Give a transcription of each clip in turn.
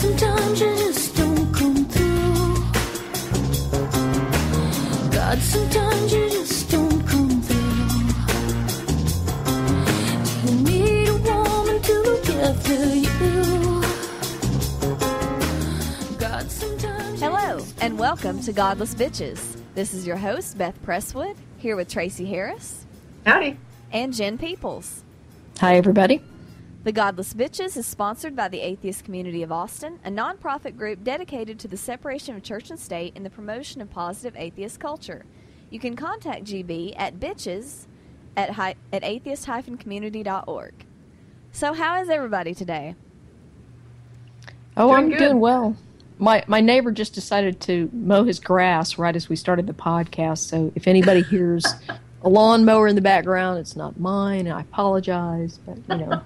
sometimes you just don't come through. God, sometimes you just don't come through. You need a woman to look after you. God, sometimes. Hello, and welcome to Godless Bitches. This is your host, Beth Presswood, here with Tracie Harris. Howdy. And Jen Peoples. Hi, everybody. The Godless Bitches is sponsored by the Atheist Community of Austin, a nonprofit group dedicated to the separation of church and state and the promotion of positive atheist culture. You can contact GB at bitches at atheist-community.org. So how is everybody today? Oh, Doing I'm good. doing well. My neighbor just decided to mow his grass right as we started the podcast, so if anybody hears a lawnmower in the background, it's not mine. I apologize, but, you know.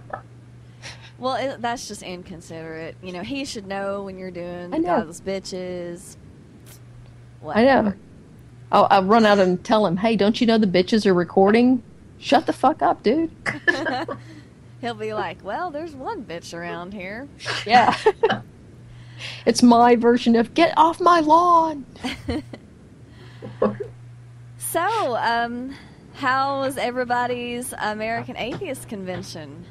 Well, that's just inconsiderate. You know, he should know when you're doing I know. Godless Bitches. I know. I'll run out and tell him, hey, don't you know the bitches are recording? Shut the fuck up, dude. He'll be like, well, there's one bitch around here. Yeah. It's my version of get off my lawn. So, how was everybody's American Atheist Convention?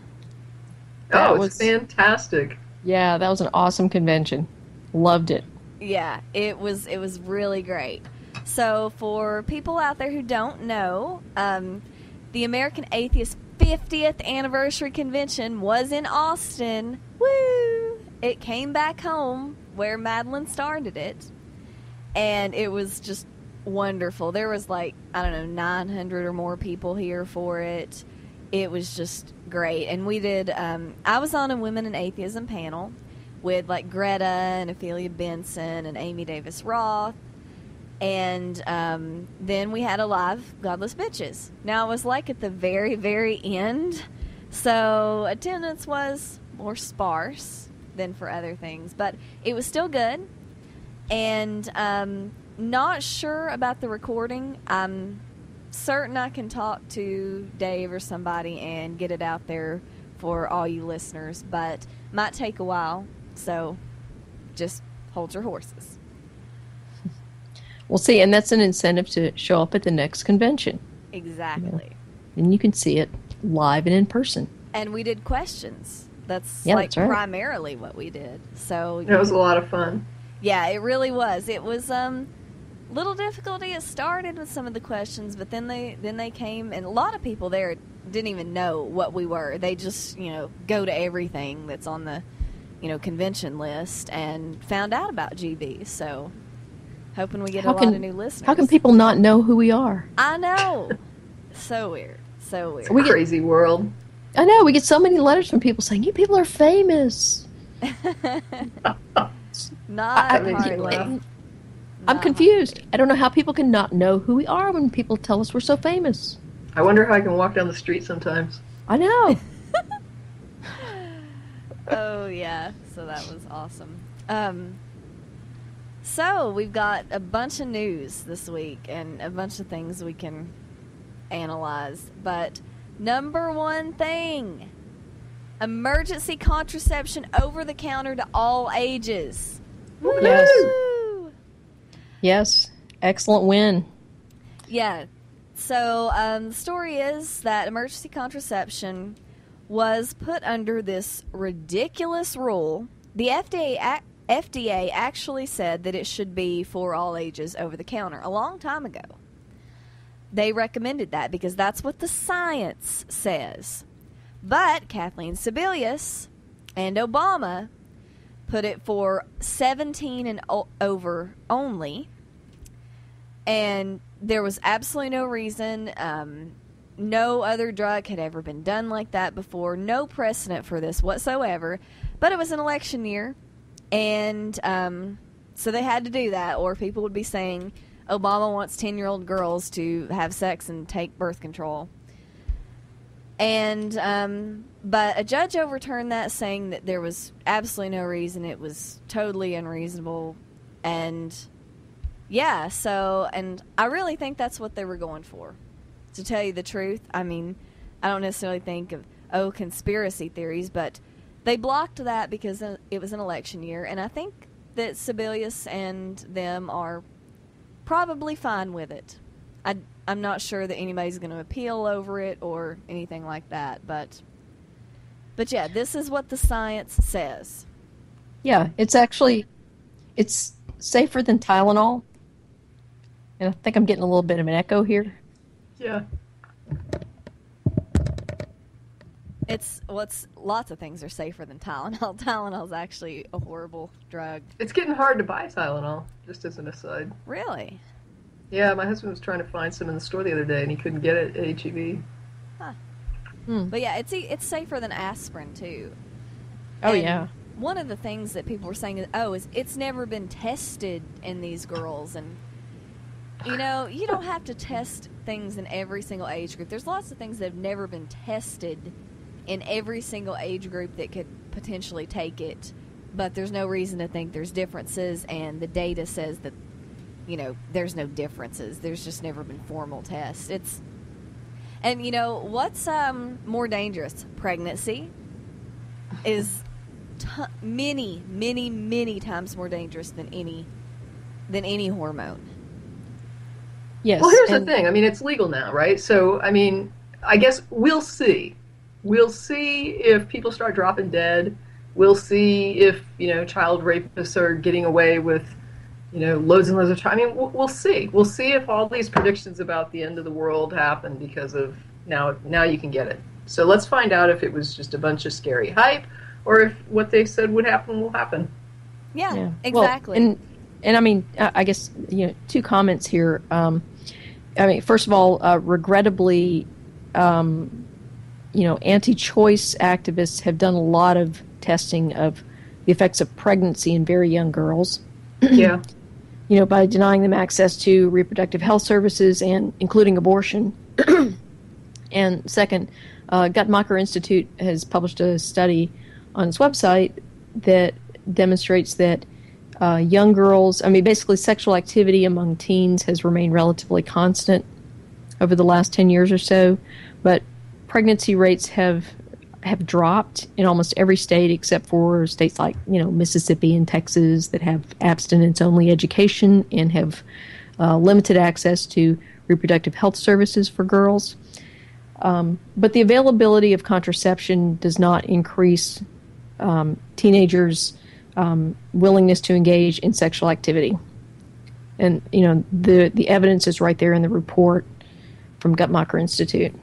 That It's was- fantastic. Yeah, that was an awesome convention. Loved it. Yeah, it was really great. So, for people out there who don't know, the American Atheist 50th Anniversary Convention was in Austin. Woo! It came back home where Madeline started it, and it was just wonderful. There was 900 or more people here for it. It was just great. And we did, I was on a Women in Atheism panel with Greta and Ophelia Benson and Amy Davis Roth. And then we had a live Godless Bitches. Now it was at the very, very end. So attendance was more sparse than for other things. But it was still good. And not sure about the recording. I'm certain I can talk to Dave or somebody and get it out there for all you listeners, but might take a while, so just hold your horses. Well, see, and that's an incentive to show up at the next convention. Exactly. And you can see it live and in person. And we did questions. That's that's right. primarily what we did. So It was a lot of fun. yeah, it really was. It was little difficulty. It started with some of the questions, but then they came, and a lot of people there didn't even know what we were. They just go to everything that's on the convention list and found out about GB. So hoping we get a lot of new listeners. How can people not know who we are? I know. So weird. So weird. It's a crazy world. I know, we get so many letters from people saying, you people are famous. Not That makes me hardly. laugh. I'm confused. I don't know how people can not know who we are when people tell us we're so famous. I wonder how I can walk down the street sometimes. I know. Oh, yeah. So that was awesome. So we've got a bunch of news this week and a bunch of things we can analyze. But number one thing, emergency contraception over the counter to all ages. Yes. Woo! Yes. Excellent win. Yeah. So the story is that emergency contraception was put under this ridiculous rule. The FDA actually said that it should be for all ages over the counter a long time ago. They recommended that because that's what the science says. But Kathleen Sebelius and Obama put it for 17 and over only. And there was absolutely no reason. No other drug had ever been done like that before. No precedent for this whatsoever. But it was an election year. And so they had to do that, or people would be saying Obama wants 10-year-old girls to have sex and take birth control. And but a judge overturned that, saying that there was absolutely no reason. It was totally unreasonable. And yeah, so, and I really think that's what they were going for. To tell you the truth, I mean, I don't necessarily think of, conspiracy theories, but They blocked that because it was an election year, and I think that Sebelius and them are probably fine with it. I'm not sure that anybody's going to appeal over it or anything like that, but yeah, this is what the science says. Yeah, it's safer than Tylenol. And I think I'm getting a little bit of an echo here. Yeah. It's lots of things are safer than Tylenol. Tylenol's actually a horrible drug. It's getting hard to buy Tylenol, just as an aside. Really? Yeah, my husband was trying to find some in the store the other day, and he couldn't get it at H-E-B. Huh. Hmm. But yeah, it's safer than aspirin too. Oh, And yeah. one of the things that people were saying is it's never been tested in these girls, and you don't have to test things in every single age group. There's lots of things that have never been tested in every single age group that could potentially take it, but there's no reason to think there's differences, and the data says that there's no differences. There's just never been formal tests. And what's more dangerous? Pregnancy is many, many, many times more dangerous than any hormone. Yes. Well, here's the thing. I mean, it's legal now, right? So, I mean, I guess we'll see. We'll see if people start dropping dead. We'll see if, child rapists are getting away with, loads and loads of time. I mean, we'll see. We'll see if all these predictions about the end of the world happen because of now you can get it. So let's find out if it was just a bunch of scary hype or if what they said would happen will happen. Yeah. Exactly. Well, and I mean, I guess, two comments here. I mean, first of all, regrettably, anti-choice activists have done a lot of testing of the effects of pregnancy in very young girls. Yeah. By denying them access to reproductive health services and including abortion. And second, Guttmacher Institute has published a study on its website that demonstrates that young girls, basically sexual activity among teens has remained relatively constant over the last 10 years or so, but pregnancy rates have dropped in almost every state except for states like, Mississippi and Texas that have abstinence-only education and have limited access to reproductive health services for girls. But the availability of contraception does not increase teenagers' willingness to engage in sexual activity. And, the evidence is right there in the report from Guttmacher Institute.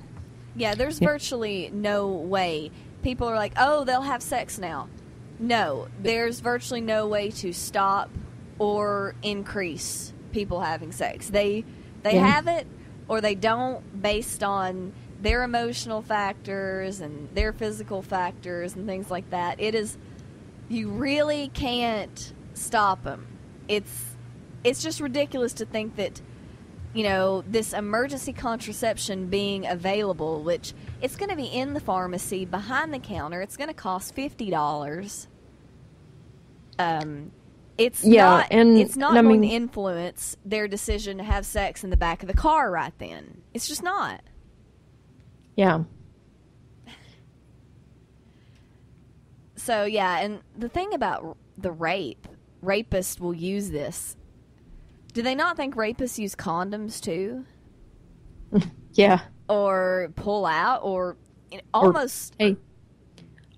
Yeah, there's virtually no way. People are like, oh, they'll have sex now. No, there's virtually no way to stop or increase people having sex. They have it or they don't based on their emotional factors and their physical factors and things like that. You really can't stop them. It's just ridiculous to think that this emergency contraception being available, which it's going to be in the pharmacy behind the counter. It's going to cost $50. It's not going to influence their decision to have sex in the back of the car right then. It's just not. Yeah. So, yeah, and the thing about the rapists will use this. Do they not think rapists use condoms too? Yeah. Or pull out, or almost... Hey,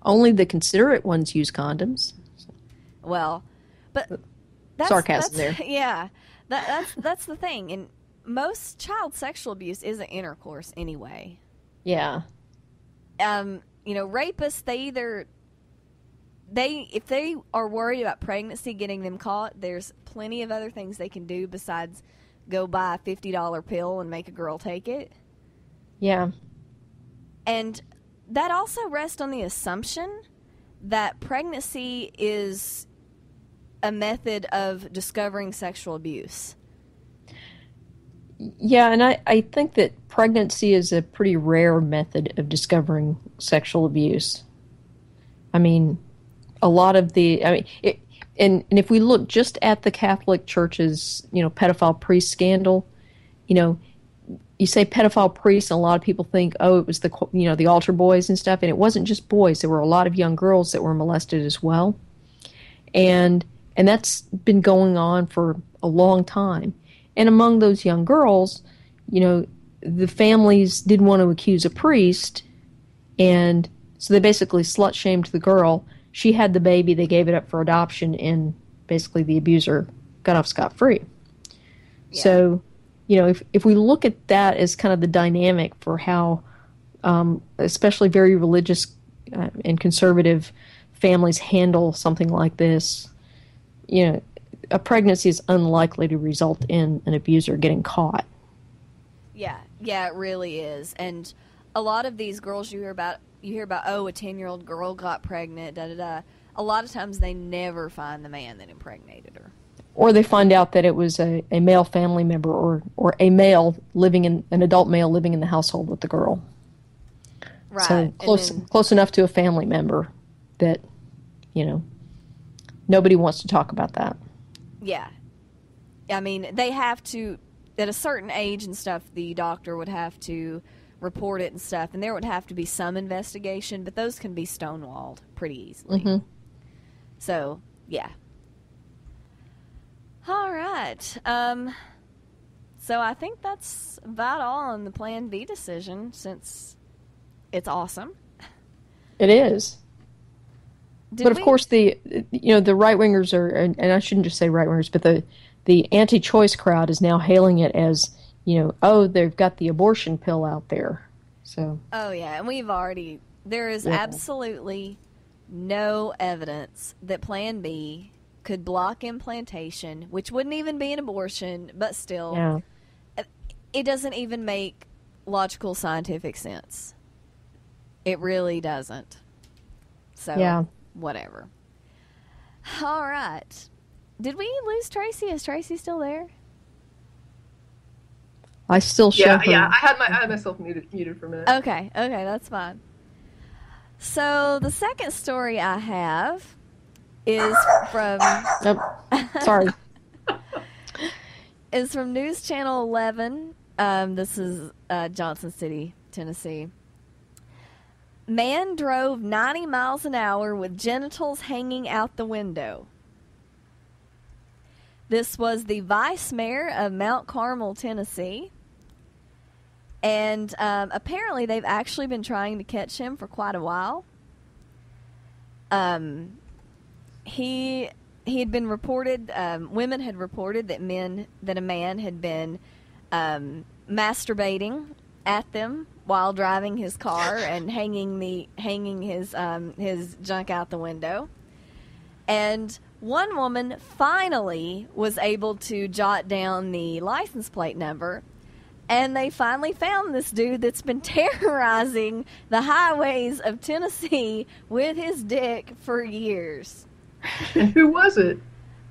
only the considerate ones use condoms. Well, but... Sarcasm there. Yeah. That's the thing. And most child sexual abuse isn't intercourse anyway. Yeah. Rapists, if they are worried about pregnancy getting them caught, there's plenty of other things they can do besides go buy a $50 pill and make a girl take it. Yeah. And that also rests on the assumption that pregnancy is a method of discovering sexual abuse. Yeah, and I think that pregnancy is a pretty rare method of discovering sexual abuse. A lot of and if we look just at the Catholic Church's, pedophile priest scandal, you say pedophile priests, and a lot of people think, oh, it was the altar boys and stuff, and it wasn't just boys. There were a lot of young girls that were molested as well, and that's been going on for a long time. And among those young girls, the families didn't want to accuse a priest, and so they basically slut-shamed the girl. She had the baby, they gave it up for adoption, and basically the abuser got off scot-free. Yeah. So, if we look at that as kind of the dynamic for how, especially very religious and conservative families handle something like this, a pregnancy is unlikely to result in an abuser getting caught. Yeah, it really is. And a lot of these girls you hear about, oh, a 10-year-old girl got pregnant, da-da-da. A lot of times they never find the man that impregnated her. Or they find out that it was a male family member or a male an adult male living in the household with the girl. Right. So close enough to a family member that, nobody wants to talk about that. Yeah. I mean, they have to, at a certain age and stuff, the doctor would have to report it and stuff, and there would have to be some investigation, but those can be stonewalled pretty easily. Mm-hmm. So, yeah. All right. So I think that's about all on the Plan B decision, since it's awesome. It is. But of course, the right-wingers are, and I shouldn't just say right-wingers, but the anti-choice crowd is now hailing it as, oh, they've got the abortion pill out there. So. Oh, yeah, and there is absolutely no evidence that Plan B could block implantation, which wouldn't even be an abortion, but still, it doesn't even make logical scientific sense. It really doesn't. So, whatever. All right. Did we lose Tracie? Is Tracie still there? I still show her. Yeah, I had myself muted for a minute. Okay, that's fine. So, the second story I have is from... Sorry. is from News Channel 11. This is Johnson City, Tennessee. Man drove 90 miles an hour with genitals hanging out the window. This was the vice mayor of Mount Carmel, Tennessee. And apparently they've actually been trying to catch him for quite a while. He had been reported, women had reported that a man had been masturbating at them while driving his car and hanging his junk out the window. And one woman finally was able to jot down the license plate number, and they finally found this dude that's been terrorizing the highways of Tennessee with his dick for years. And who was it?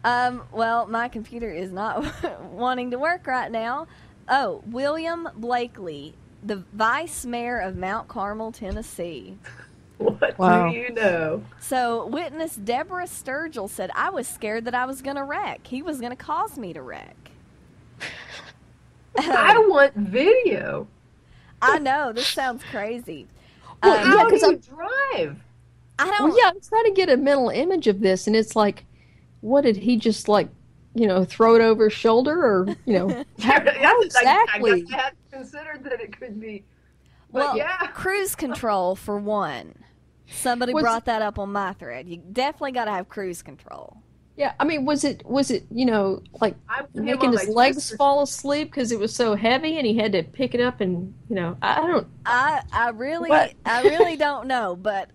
Well, my computer is not wanting to work right now. Oh, William Blakely, the vice mayor of Mount Carmel, Tennessee. What do you know? So, witness Deborah Sturgill said, I was scared that I was going to wreck. He was going to cause me to wreck. I want video. I know, this sounds crazy. Well, how do you drive? I don't... Well, I'm trying to get a mental image of this, and it's like, what did he just, throw it over his shoulder, or, how exactly? I guess I hadn't considered that it could be. But well, cruise control, for one. Somebody brought that up on my thread. You definitely got to have cruise control. Yeah, I mean, was it making his legs fall asleep because it was so heavy and he had to pick it up and, I really don't know, but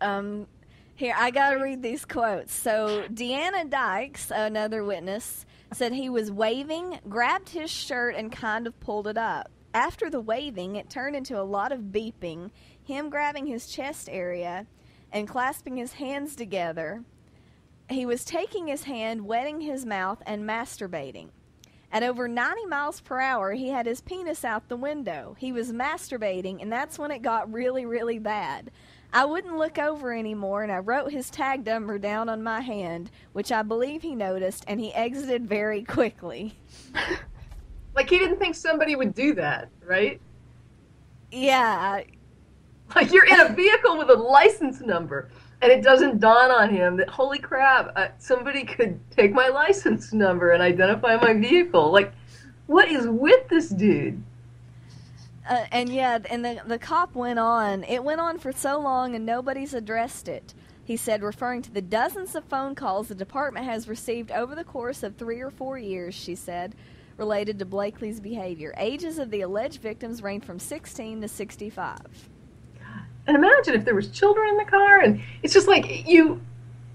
here, I got to read these quotes. So, Deanna Dykes, another witness, said he was waving, grabbed his shirt, and kind of pulled it up. After the waving, it turned into a lot of beeping, him grabbing his chest area and clasping his hands together. He was taking his hand, wetting his mouth, and masturbating. At over 90 miles per hour, he had his penis out the window. He was masturbating, and that's when it got really, really bad. I wouldn't look over anymore, and I wrote his tag number down on my hand, which I believe he noticed, and he exited very quickly. Like, he didn't think somebody would do that, right? Yeah. Like, you're in a vehicle with a license number, and it doesn't dawn on him that, holy crap, somebody could take my license number and identify my vehicle. Like, what is with this dude? And the cop went on. It went on for so long, and nobody's addressed it. He said, referring to the dozens of phone calls the department has received over the course of 3 or 4 years, she said, related to Blakely's behavior. Ages of the alleged victims range from 16 to 65. And imagine if there was children in the car, and it's just like, you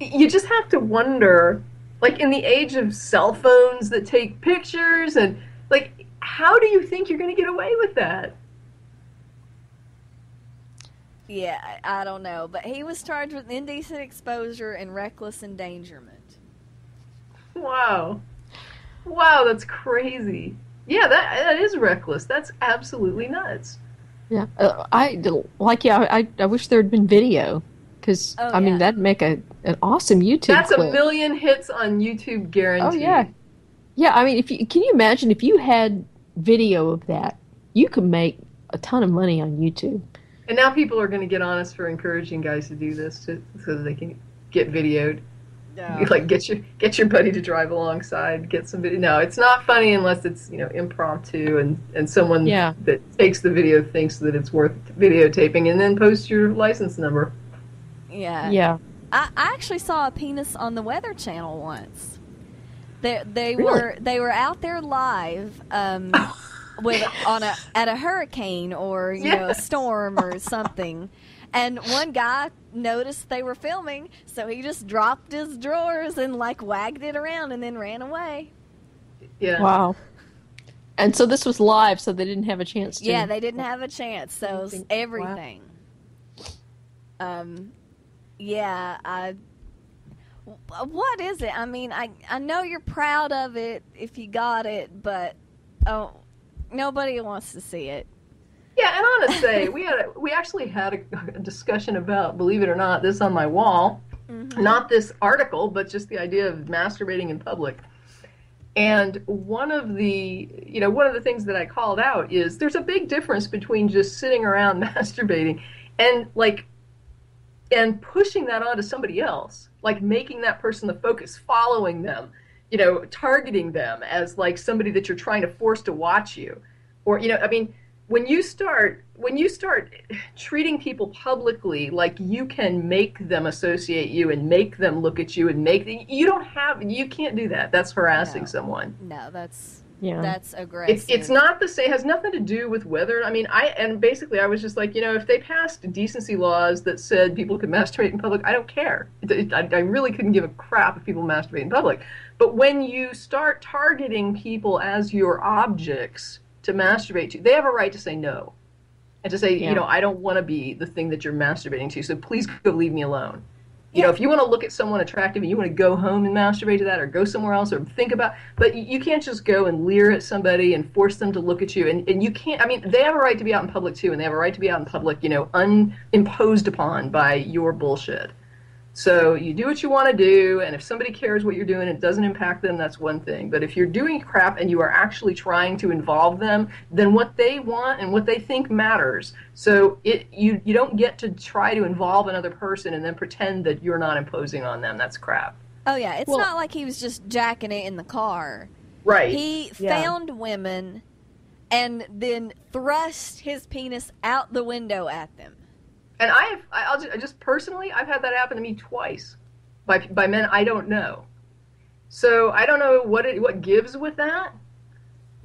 just have to wonder, like, in the age of cell phones that take pictures, and, like, how do you think you're going to get away with that? Yeah, I don't know. But he was charged with indecent exposure and reckless endangerment. Wow. Wow, that's crazy. Yeah, that is reckless. That's absolutely nuts. Yeah, I wish there had been video, because I mean that'd make an awesome YouTube. That's clip. 1 million hits on YouTube, guaranteed. Oh yeah. I mean, can you imagine if you had video of that? You could make a ton of money on YouTube. And now people are going to get on us for encouraging guys to do this, so that they can get videoed. No. Like, get your buddy to drive alongside, get some video. No, it's not funny unless it's, impromptu and someone that takes the video thinks that it's worth videotaping, and then post your license number. Yeah. Yeah. I actually saw a penis on the Weather Channel once. They Really? were out there live at a hurricane or a storm or something. And one guy noticed they were filming, so he just dropped his drawers and wagged it around and then ran away. Yeah. Wow. And so this was live, so they didn't have a chance to. Yeah, they didn't have a chance. So it was everything. Wow. What is it? I mean, I know you're proud of it if you got it, but nobody wants to see it. Yeah, and I want to say, we actually had a discussion about, believe it or not, this on my wall. Mm-hmm. Not this article, but just the idea of masturbating in public. And one of the things that I called out is there's a big difference between just sitting around masturbating and pushing that onto somebody else, like making that person the focus, following them, targeting them as like somebody that you're trying to force to watch you, or when you start treating people publicly like you can make them associate you and make them look at you and you can't do that. That's harassing someone. No, that's Yeah. That's aggressive. It's not the same. It has nothing to do with whether. I mean, I was just like, if they passed decency laws that said people could masturbate in public, I don't care. I really couldn't give a crap if people masturbate in public. But when you start targeting people as your objects to masturbate to, they have a right to say no. And to say, I don't want to be the thing that you're masturbating to, so please go leave me alone. If you want to look at someone attractive and you want to go home and masturbate to that or go somewhere else or think about, but you can't just go and leer at somebody and force them to look at you. And you can't, they have a right to be out in public too, and they have a right to be out in public, unimposed upon by your bullshit. So you do what you want to do, and if somebody cares what you're doing and it doesn't impact them, that's one thing. But if you're doing crap and you are actually trying to involve them, then what they want and what they think matters. So you don't get to try to involve another person and then pretend that you're not imposing on them. That's crap. Oh, yeah. It's not like he was just jacking it in the car. Right. He found women and then thrust his penis out the window at them. And I'll just personally, I've had that happen to me twice by men I don't know. So I don't know what gives with that,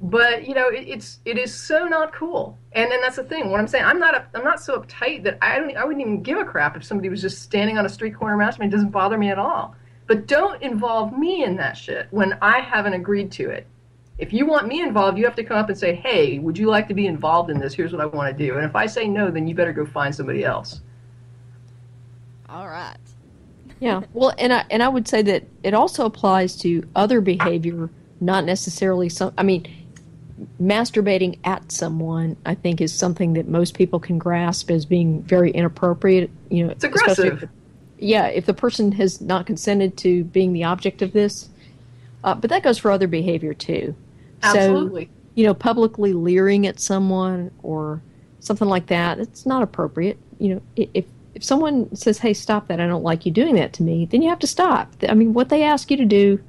but it is so not cool. And that's the thing. What I'm saying, I'm not so uptight that I wouldn't even give a crap if somebody was just standing on a street corner masturbating. It doesn't bother me at all. But don't involve me in that shit when I haven't agreed to it. If you want me involved, you have to come up and say, hey, would you like to be involved in this? Here's what I want to do. And if I say no, then you better go find somebody else. All right. Yeah. Well, and I would say that it also applies to other behavior, not necessarily masturbating at someone, I think, is something that most people can grasp as being very inappropriate. It's aggressive. If the person has not consented to being the object of this. But that goes for other behavior, too. Absolutely. So, publicly leering at someone or something like that, it's not appropriate. You know, if someone says, "Hey, stop that! I don't like you doing that to me," then you have to stop. I mean, what they ask you to do,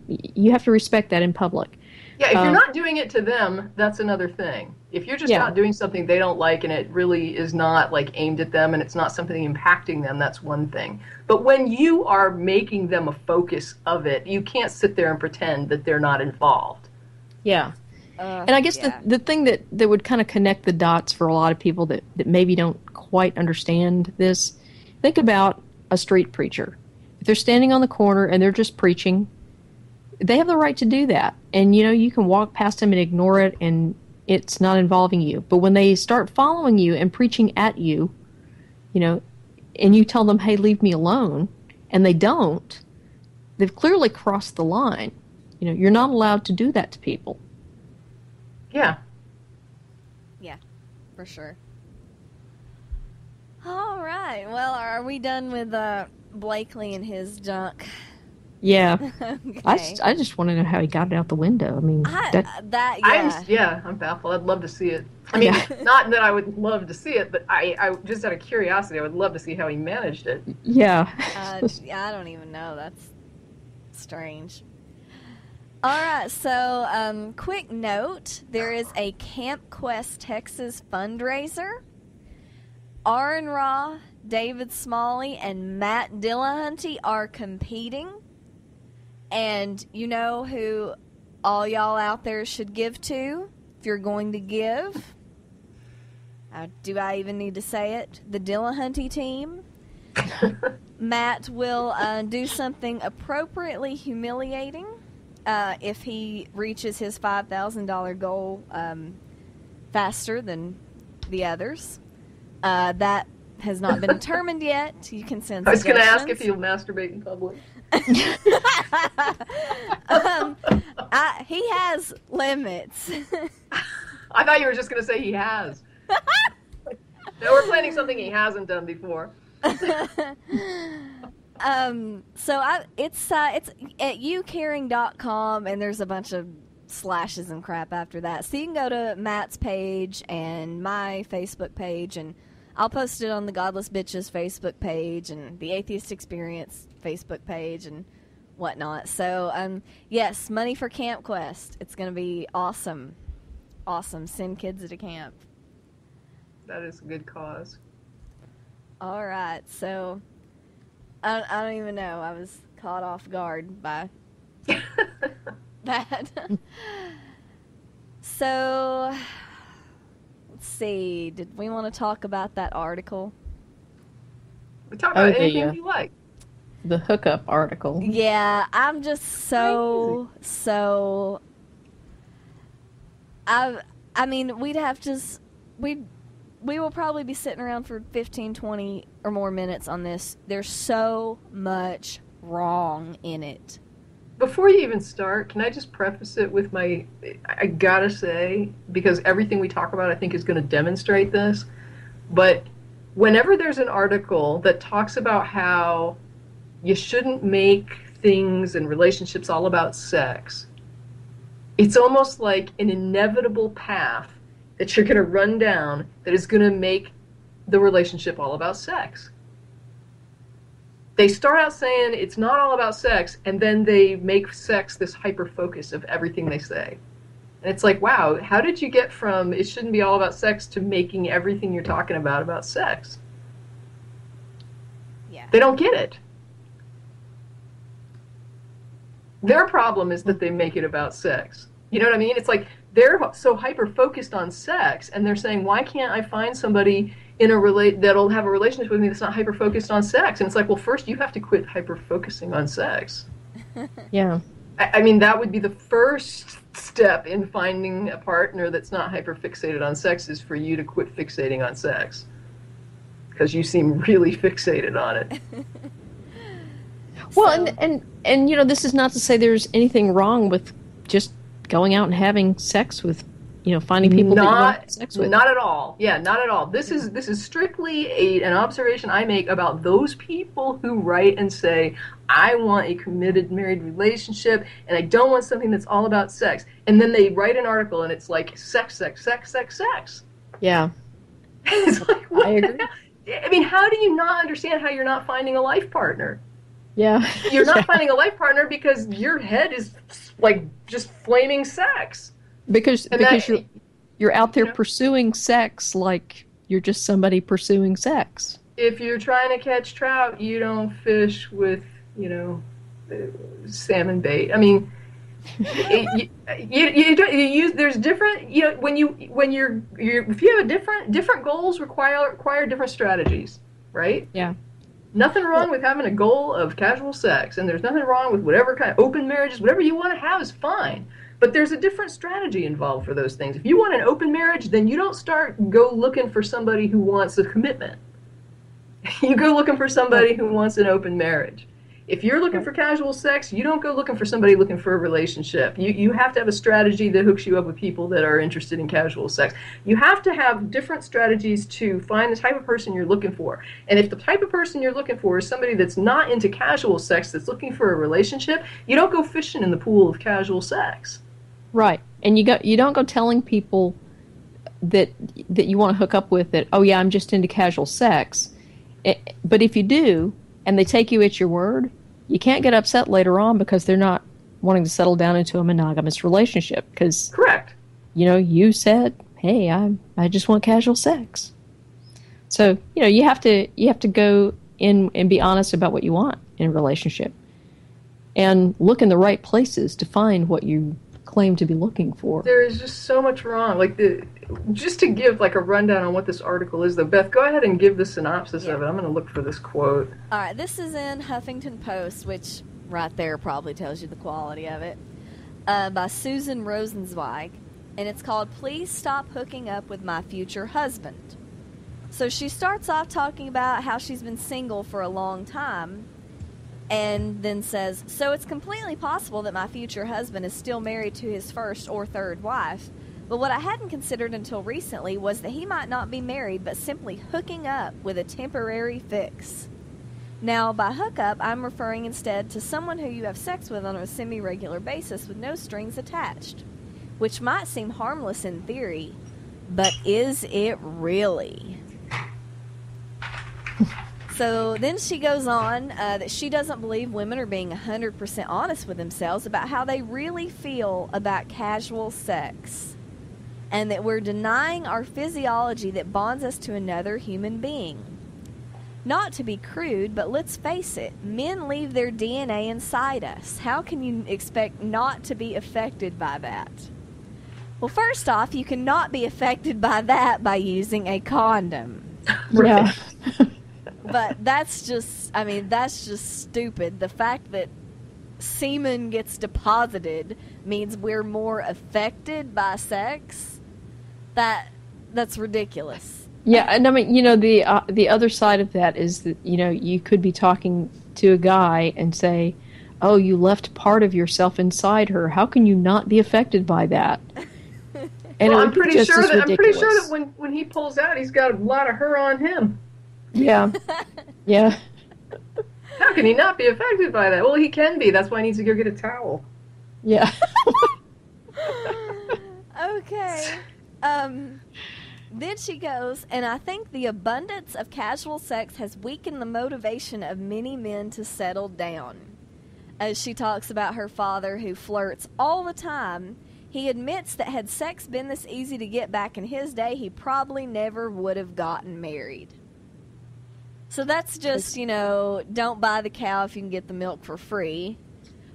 you have to respect that in public. Yeah, if you're not doing it to them, that's another thing. If you're just not doing something they don't like and it really is not like aimed at them and it's not something impacting them, that's one thing. But when you are making them a focus of it, you can't sit there and pretend that they're not involved. Yeah. And I guess the thing that would kind of connect the dots for a lot of people that maybe don't quite understand this, think about a street preacher. If they're standing on the corner and they're just preaching, they have the right to do that. And, you know, you can walk past them and ignore it and it's not involving you. But when they start following you and preaching at you, you know, and you tell them, hey, leave me alone, and they don't, they've clearly crossed the line. You know, you're not allowed to do that to people. Yeah. Yeah, for sure. All right. Well, are we done with Blakely and his junk? Yeah. Okay. I just want to know how he got it out the window. I mean, I'm baffled. I'd love to see it. I mean, not that I would love to see it, but I just out of curiosity, I would love to see how he managed it. Yeah. I don't even know. That's strange. All right, so quick note, there is a Camp Quest Texas fundraiser. Aaron Ra, David Smalley, and Matt Dillahunty are competing. And you know who all y'all out there should give to if you're going to give? Do I even need to say it? The Dillahunty team. Matt will do something appropriately humiliating if he reaches his $5,000 goal faster than the others. That has not been determined yet. You can send I was going to ask if suggestions. he'll masturbate in public. He has limits. I thought you were just going to say he has. No, we're planning something he hasn't done before. It's at youcaring.com, and there's a bunch of slashes and crap after that. So you can go to Matt's page and my Facebook page, and I'll post it on the Godless Bitches Facebook page and the Atheist Experience Facebook page and whatnot. So, yes, money for Camp Quest. It's going to be awesome. Awesome. Send kids to camp. That is a good cause. All right. So, I don't even know. I was caught off guard by that. So, let's see. Did we want to talk about that article? We talk about anything you like. The hookup article. Yeah, I'm just so. I mean, we'd have to. We will probably be sitting around for 15, 20 or more minutes on this. There's so much wrong in it. Before you even start, can I just preface it with I gotta say, because everything we talk about I think is going to demonstrate this, but whenever there's an article that talks about how you shouldn't make things and relationships all about sex, it's almost like an inevitable path that you're going to run down that is going to make the relationship all about sex. They start out saying it's not all about sex, and then they make sex this hyper-focus of everything they say. And it's like, wow, how did you get from it shouldn't be all about sex to making everything you're talking about sex? Yeah. They don't get it. Their problem is that they make it about sex. You know what I mean? It's like they're so hyper-focused on sex, and they're saying, why can't I find somebody that'll have a relationship with me that's not hyper-focused on sex? And it's like, well, first you have to quit hyper-focusing on sex. Yeah. I mean, that would be the first step in finding a partner that's not hyper-fixated on sex, is for you to quit fixating on sex. Because you seem really fixated on it. Well, and you know, this is not to say there's anything wrong with just going out and having sex with, you know, finding people that you want to have sex with. Not at all. Yeah, not at all. This is strictly an observation I make about those people who write and say, I want a committed married relationship, and I don't want something that's all about sex. And then they write an article, and it's like sex, sex, sex, sex, sex. Yeah. It's like, what I the agree. hell? I mean, how do you not understand how you're not finding a life partner? Yeah. You're not Yeah. finding a life partner because your head is like just flaming sex. Because And because that, you're out there you know, pursuing sex like you're just somebody pursuing sex. if you're trying to catch trout, you don't fish with, salmon bait. I mean, you use, there's different, if you have different goals require different strategies, right? Yeah. Nothing wrong with having a goal of casual sex, and there's nothing wrong with whatever kind of open marriages, whatever you want to have is fine. But there's a different strategy involved for those things. If you want an open marriage, then you don't go looking for somebody who wants a commitment. You go looking for somebody who wants an open marriage. If you're looking for casual sex, you don't go looking for somebody looking for a relationship. You have to have a strategy that hooks you up with people that are interested in casual sex. You have to have different strategies to find the type of person you're looking for. And if the type of person you're looking for is somebody that's not into casual sex, that's looking for a relationship, you don't go fishing in the pool of casual sex. Right. And you don't go telling people that you want to hook up with that, oh yeah, I'm just into casual sex. But if you do, and they take you at your word, you can't get upset later on because they're not wanting to settle down into a monogamous relationship. Because, correct, you said, hey, I just want casual sex. So, you have to go in and be honest about what you want in a relationship, and look in the right places to find what you claim to be looking for. There is just so much wrong. Just to give like a rundown on what this article is, though, Beth, go ahead and give the synopsis of it. I'm going to look for this quote. All right, this is in Huffington Post, which right there probably tells you the quality of it, by Susan Rosenzweig, and it's called "Please Stop Hooking Up with My Future Husband." So she starts off talking about how she's been single for a long time, and then says, so it's completely possible that my future husband is still married to his first or third wife, but what I hadn't considered until recently was that he might not be married, but simply hooking up with a temporary fix. Now, by hookup, I'm referring instead to someone who you have sex with on a semi-regular basis with no strings attached, which might seem harmless in theory, but is it really? So then she goes on that she doesn't believe women are being 100% honest with themselves about how they really feel about casual sex, and that we're denying our physiology that bonds us to another human being. Not to be crude, but let's face it, men leave their DNA inside us. How can you expect not to be affected by that? Well, first off, you cannot be affected by that by using a condom. Yeah. But that's just stupid. The fact that semen gets deposited means we're more affected by sex. That's ridiculous. Yeah, and I mean, the other side of that is that, you could be talking to a guy and say, oh, you left part of yourself inside her. How can you not be affected by that? And I'm pretty sure that when he pulls out, he's got a lot of her on him. Yeah. Yeah. How can he not be affected by that? Well, he can be. That's why he needs to go get a towel. Yeah. Okay. Then she goes, and I think the abundance of casual sex has weakened the motivation of many men to settle down. As she talks about her father who flirts all the time, he admits that had sex been this easy to get back in his day, he probably never would have gotten married. So that's just, don't buy the cow if you can get the milk for free.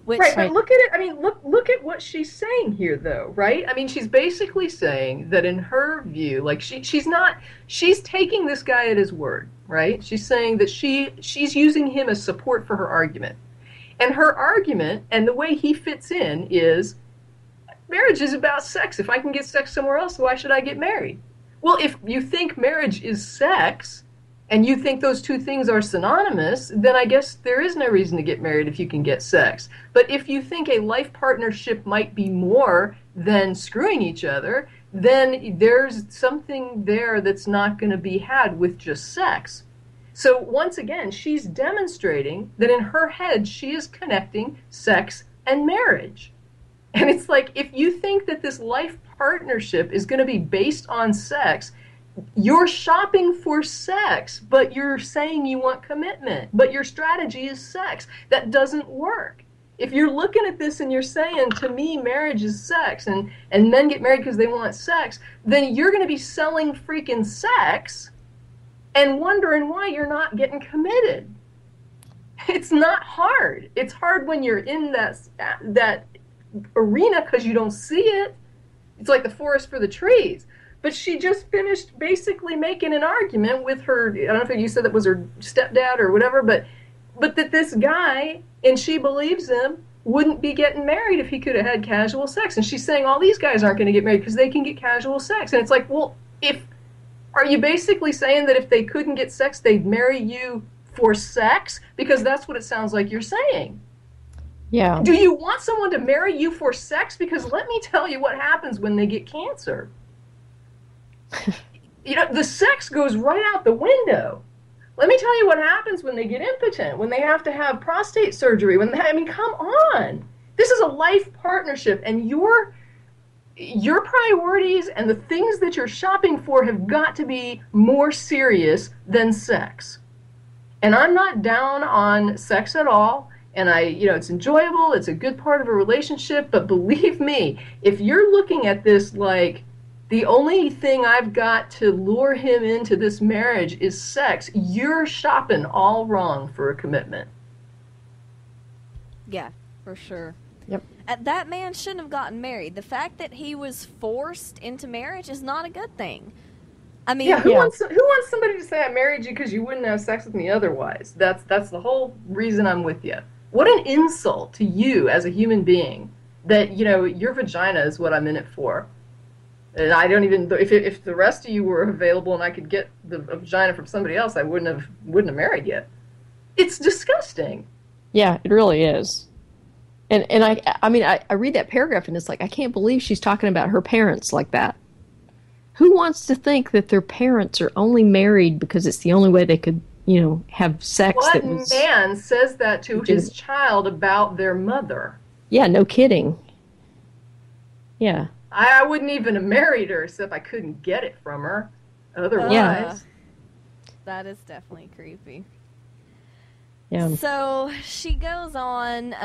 Right, but look at it. I mean, look at what she's saying here, though, right? I mean, she's basically saying that in her view, like she's taking this guy at his word, right? She's saying that she's using him as support for her argument. And her argument, and the way he fits in, is marriage is about sex. If I can get sex somewhere else, why should I get married? Well, if you think marriage is sex, and you think those two things are synonymous, then I guess there is no reason to get married if you can get sex. But if you think a life partnership might be more than screwing each other, then there's something there that's not going to be had with just sex. So once again, she's demonstrating that in her head, she is connecting sex and marriage. And it's like, if you think that this life partnership is going to be based on sex, you're shopping for sex, but you're saying you want commitment, but your strategy is sex. That doesn't work. If you're looking at this and you're saying, to me, marriage is sex, and men get married because they want sex, then you're going to be selling freaking sex and wondering why you're not getting committed. It's not hard. It's hard when you're in that arena because you don't see it. It's like the forest for the trees. But she just finished basically making an argument with her, I don't know if you said that was her stepdad or whatever, but that this guy, and she believes him, wouldn't be getting married if he could have had casual sex. And she's saying all these guys aren't going to get married because they can get casual sex. And it's like, well, are you basically saying that if they couldn't get sex, they'd marry you for sex? Because that's what it sounds like you're saying. Yeah. Do you want someone to marry you for sex? Because let me tell you what happens when they get cancer. The sex goes right out the window. Let me tell you what happens when they get impotent, when they have to have prostate surgery. Come on. This is a life partnership, and your priorities and the things that you're shopping for have got to be more serious than sex. And I'm not down on sex at all. And it's enjoyable. It's a good part of a relationship. But believe me, if you're looking at this like the only thing I've got to lure him into this marriage is sex, you're shopping all wrong for a commitment. Yeah, for sure. Yep. That man shouldn't have gotten married. The fact that he was forced into marriage is not a good thing. I mean, who wants somebody to say I married you because you wouldn't have sex with me otherwise? That's the whole reason I'm with you. What an insult to you as a human being that, your vagina is what I'm in it for. And I don't even, if the rest of you were available and I could get a vagina from somebody else, I wouldn't have married you. It's disgusting. Yeah, it really is. And I read that paragraph and it's like, I can't believe she's talking about her parents like that. Who wants to think that their parents are only married because it's the only way they could, have sex? What man says that to his child about their mother? Yeah, no kidding. Yeah. I wouldn't even have married her except I couldn't get it from her. Otherwise. That is definitely creepy. Yeah. So she goes on,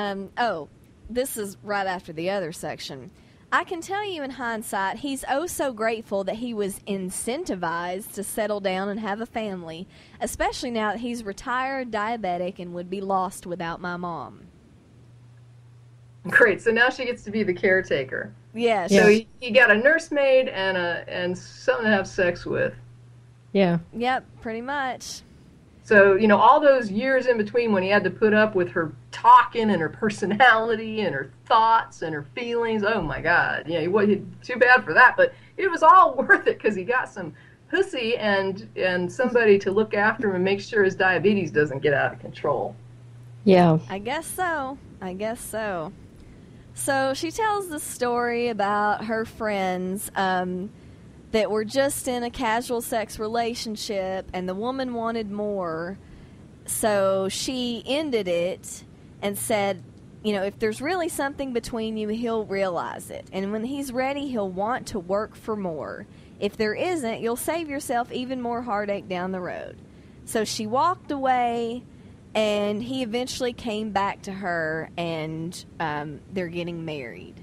this is right after the other section. I can tell you in hindsight, he's oh so grateful that he was incentivized to settle down and have a family, especially now that he's retired, diabetic, and would be lost without my mom. Great, so now she gets to be the caretaker. Yeah. So he got a nursemaid and something to have sex with. Yeah. Yep, pretty much. So, all those years in between when he had to put up with her talking and her personality and her thoughts and her feelings, oh my God. Too bad for that, but it was all worth it because he got some pussy and somebody to look after him and make sure his diabetes doesn't get out of control. Yeah. I guess so. So she tells the story about her friends that were just in a casual sex relationship, and the woman wanted more. So she ended it and said, if there's really something between you, he'll realize it. And when he's ready, he'll want to work for more. If there isn't, you'll save yourself even more heartache down the road. So she walked away, and he eventually came back to her, and they're getting married.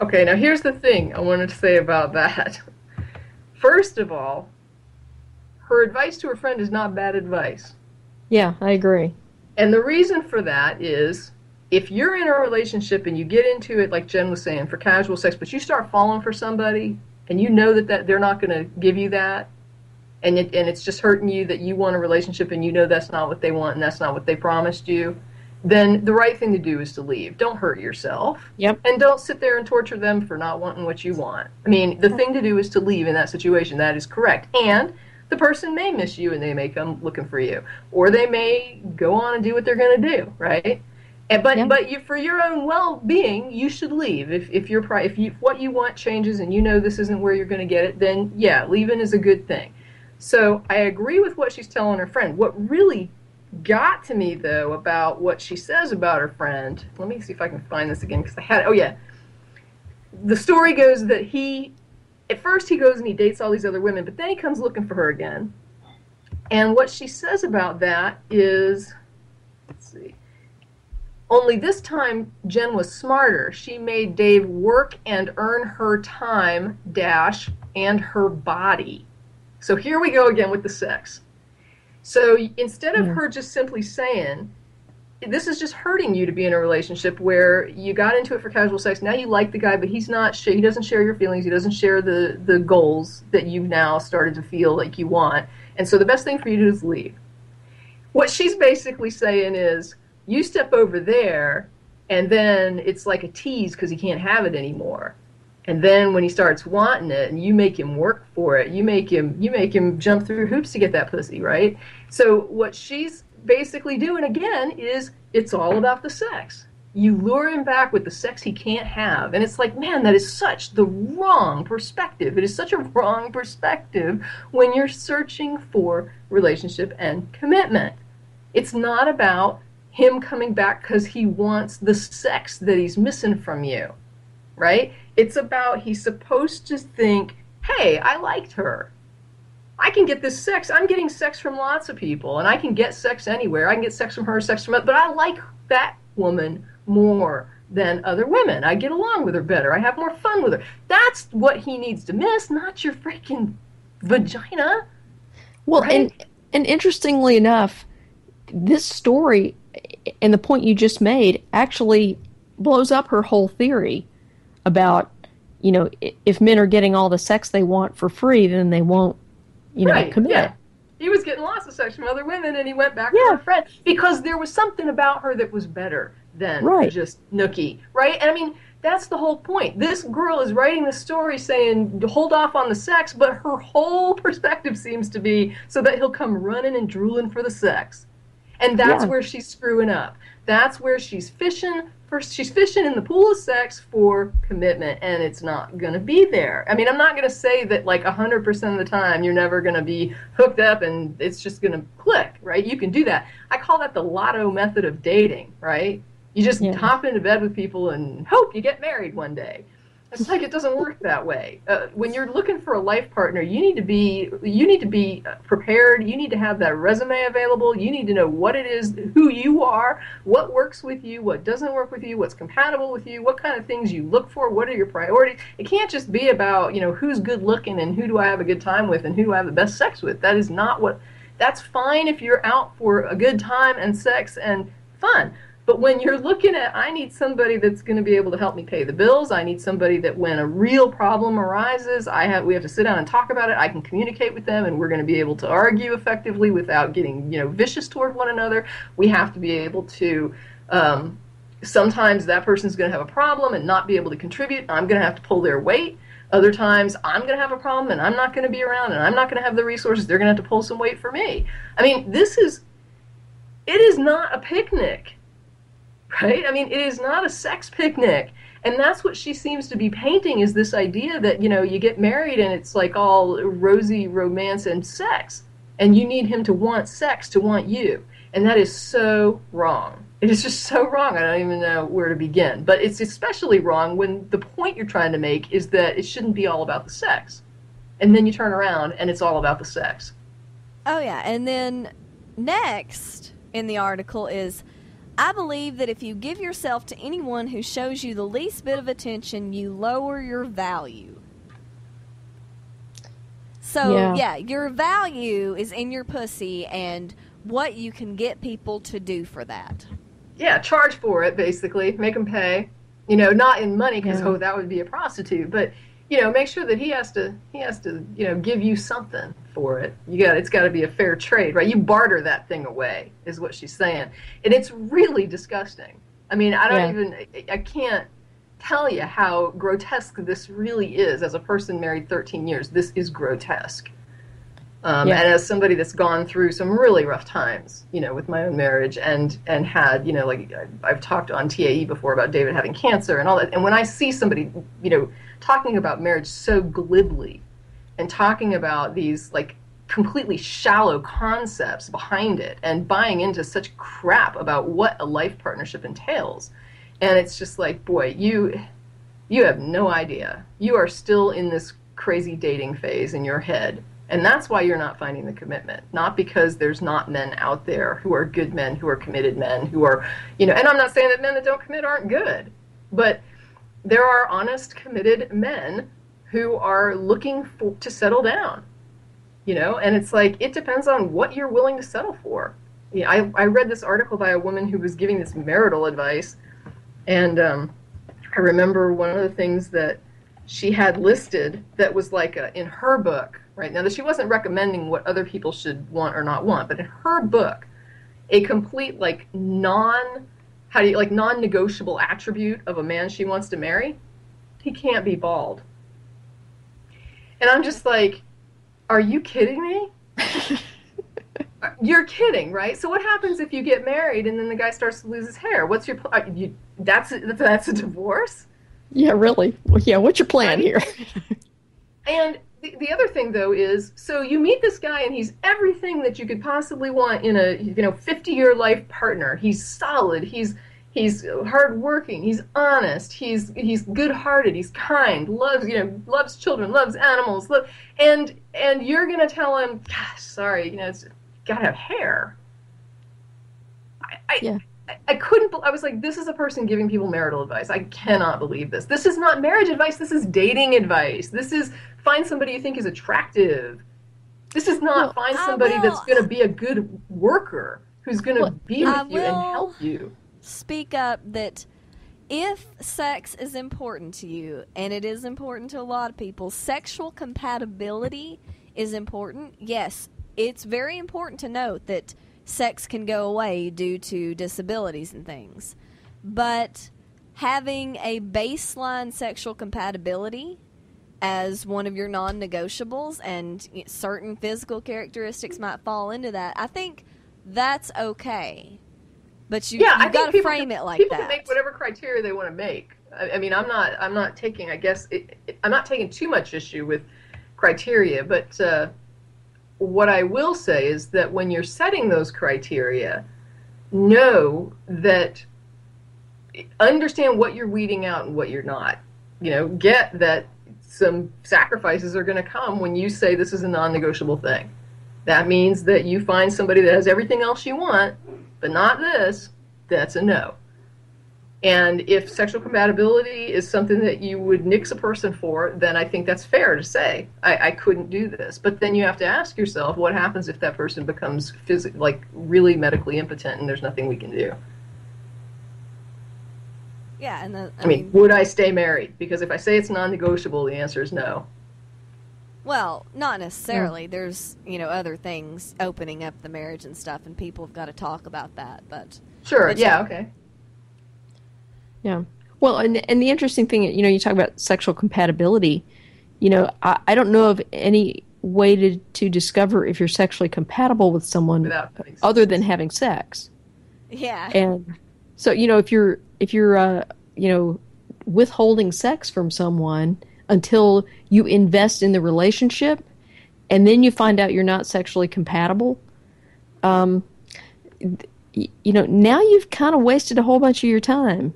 Okay, now here's the thing I wanted to say about that. First of all, her advice to her friend is not bad advice. Yeah, I agree. And the reason for that is, if you're in a relationship and you get into it, like Jen was saying, for casual sex, but you start falling for somebody, and you know that they're not going to give you that, and it's just hurting you that you want a relationship and you know that's not what they want and that's not what they promised you, then the right thing to do is to leave. Don't hurt yourself. Yep. And don't sit there and torture them for not wanting what you want. I mean, the thing to do is to leave in that situation. That is correct. And the person may miss you and they may come looking for you. Or they may go on and do what they're going to do, right? But for your own well-being, you should leave. If what you want changes and you know this isn't where you're going to get it, then yeah, leaving is a good thing. So I agree with what she's telling her friend. What really got to me, though, about what she says about her friend, let me see if I can find this again, because the story goes that he at first he goes and he dates all these other women, but then he comes looking for her again. And what she says about that is, let's see, only this time Jen was smarter. She made Dave work and earn her time, dash, and her body. So here we go again with the sex. So instead of her just simply saying, this is just hurting you to be in a relationship where you got into it for casual sex, now you like the guy, but he doesn't share your feelings, he doesn't share the goals that you've now started to feel like you want, and so the best thing for you to do is leave. What she's basically saying is, you step over there, and then it's like a tease because he can't have it anymore. And then when he starts wanting it, and you make him work for it, you make him jump through hoops to get that pussy, right? So what she's basically doing again is, it's all about the sex. You lure him back with the sex he can't have, and it's like, man, that is such the wrong perspective. It is such a wrong perspective when you're searching for relationship and commitment. It's not about him coming back because he wants the sex that he's missing from you, right? It's about, he's supposed to think, hey, I liked her. I can get this sex. I'm getting sex from lots of people, and I can get sex anywhere. I can get sex from her, sex from other, but I like that woman more than other women. I get along with her better. I have more fun with her. That's what he needs to miss, not your freaking vagina. Well, right? and interestingly enough, this story and the point you just made actually blows up her whole theory about, you know, if men are getting all the sex they want for free, then they won't, you know, commit. Yeah. He was getting lots of sex from other women, and he went back to her friend because there was something about her that was better than just nookie, right? And I mean, that's the whole point. This girl is writing the story saying, hold off on the sex, but her whole perspective seems to be so that he'll come running and drooling for the sex. And that's where she's screwing up. That's where she's fishing. She's fishing in the pool of sex for commitment, and it's not going to be there. I mean, I'm not going to say that like 100% of the time you're never going to be hooked up and it's just going to click, right? You can do that. I call that the lotto method of dating, right? You just hop into bed with people and hope you get married one day. It's like, it doesn't work that way. When you're looking for a life partner, you need to be prepared. You need to have that resume available. You need to know what it is, who you are, what works with you, what doesn't work with you, what's compatible with you, what kind of things you look for, what are your priorities. It can't just be about, you know, who's good looking and who do I have a good time with and who do I have the best sex with. That is not what. That's fine if you're out for a good time and sex and fun. But when you're looking at, I need somebody that's going to be able to help me pay the bills. I need somebody that when a real problem arises, we have to sit down and talk about it. I can communicate with them, and we're going to be able to argue effectively without getting, you know, vicious toward one another. We have to be able to. Sometimes that person's going to have a problem and not be able to contribute. I'm going to have to pull their weight. Other times I'm going to have a problem and I'm not going to be around and I'm not going to have the resources. They're going to have to pull some weight for me. I mean, it is not a picnic. Right? I mean, it is not a sex picnic. And that's what she seems to be painting, is this idea that, you know, you get married and it's like all rosy romance and sex. And you need him to want sex to want you. And that is so wrong. It is just so wrong. I don't even know where to begin. But it's especially wrong when the point you're trying to make is that it shouldn't be all about the sex. And then you turn around and it's all about the sex. Oh, yeah. And then next in the article is, I believe that if you give yourself to anyone who shows you the least bit of attention, you lower your value. So, your value is in your pussy and what you can get people to do for that. Yeah, charge for it, basically. Make them pay. You know, not in money, because, that would be a prostitute. But, you know, make sure that he has to, you know, give you something for it. It's got to be a fair trade, right? You barter that thing away, is what she's saying. And it's really disgusting. I mean, I can't tell you how grotesque this really is. As a person married 13 years, this is grotesque. And as somebody that's gone through some really rough times, you know, with my own marriage and had, you know, like I've talked on TAE before about David having cancer and all that. And when I see somebody, you know, talking about marriage so glibly and talking about these like completely shallow concepts behind it and buying into such crap about what a life partnership entails. And it's just like, boy, you have no idea. You are still in this crazy dating phase in your head. And that's why you're not finding the commitment. Not because there's not men out there who are good men, who are committed men, who are, and I'm not saying that men that don't commit aren't good, but there are honest, committed men who are looking to settle down, and it's like, it depends on what you're willing to settle for. I read this article by a woman who was giving this marital advice, and I remember one of the things that she had listed that was like in her book, right? Now, that she wasn't recommending what other people should want or not want, but in her book, a complete non-negotiable attribute of a man she wants to marry, he can't be bald. And I'm just like, are you kidding me? You're kidding, right? So what happens if you get married and then the guy starts to lose his hair? What's your that's a divorce? Yeah, really. Well, yeah, what's your plan here? And the other thing, though, is, so you meet this guy and he's everything that you could possibly want in a 50-year life partner. He's solid. He's hardworking. He's honest. He's good-hearted. He's kind. Loves children. Loves animals. And you're gonna tell him, gosh, sorry, it's gotta have hair. I couldn't. I was like, this is a person giving people marital advice. I cannot believe this. This is not marriage advice. This is dating advice. This is find somebody you think is attractive. This is not find somebody that's going to be a good worker, who's going to be with you and help you. Speak up that if sex is important to you, and it is important to a lot of people, sexual compatibility is important. Yes, it's very important to note that sex can go away due to disabilities and things. But having a baseline sexual compatibility as one of your non-negotiables, and certain physical characteristics might fall into that, I think that's okay. But you've got to frame it like that. People can make whatever criteria they want to make. I mean, I'm not taking, I'm not taking too much issue with criteria, but what I will say is that when you're setting those criteria, understand what you're weeding out and what you're not. Get that some sacrifices are going to come when you say this is a non-negotiable thing. That means that you find somebody that has everything else you want, but not this. That's a no. And if sexual compatibility is something that you would nix a person for, then I think that's fair to say, I couldn't do this. But then you have to ask yourself, what happens if that person becomes really medically impotent and there's nothing we can do? Yeah, and I mean, would I stay married? Because if I say it's non-negotiable, the answer is no. Well, not necessarily. Yeah. There's, other things opening up the marriage and stuff, and people have got to talk about that. But sure, yeah, okay. Yeah. Well, and the interesting thing, you talk about sexual compatibility. I don't know of any way to discover if you're sexually compatible with someone other than having sex. Yeah. And so, if you're withholding sex from someone until you invest in the relationship, and then you find out you're not sexually compatible, now you've kind of wasted a whole bunch of your time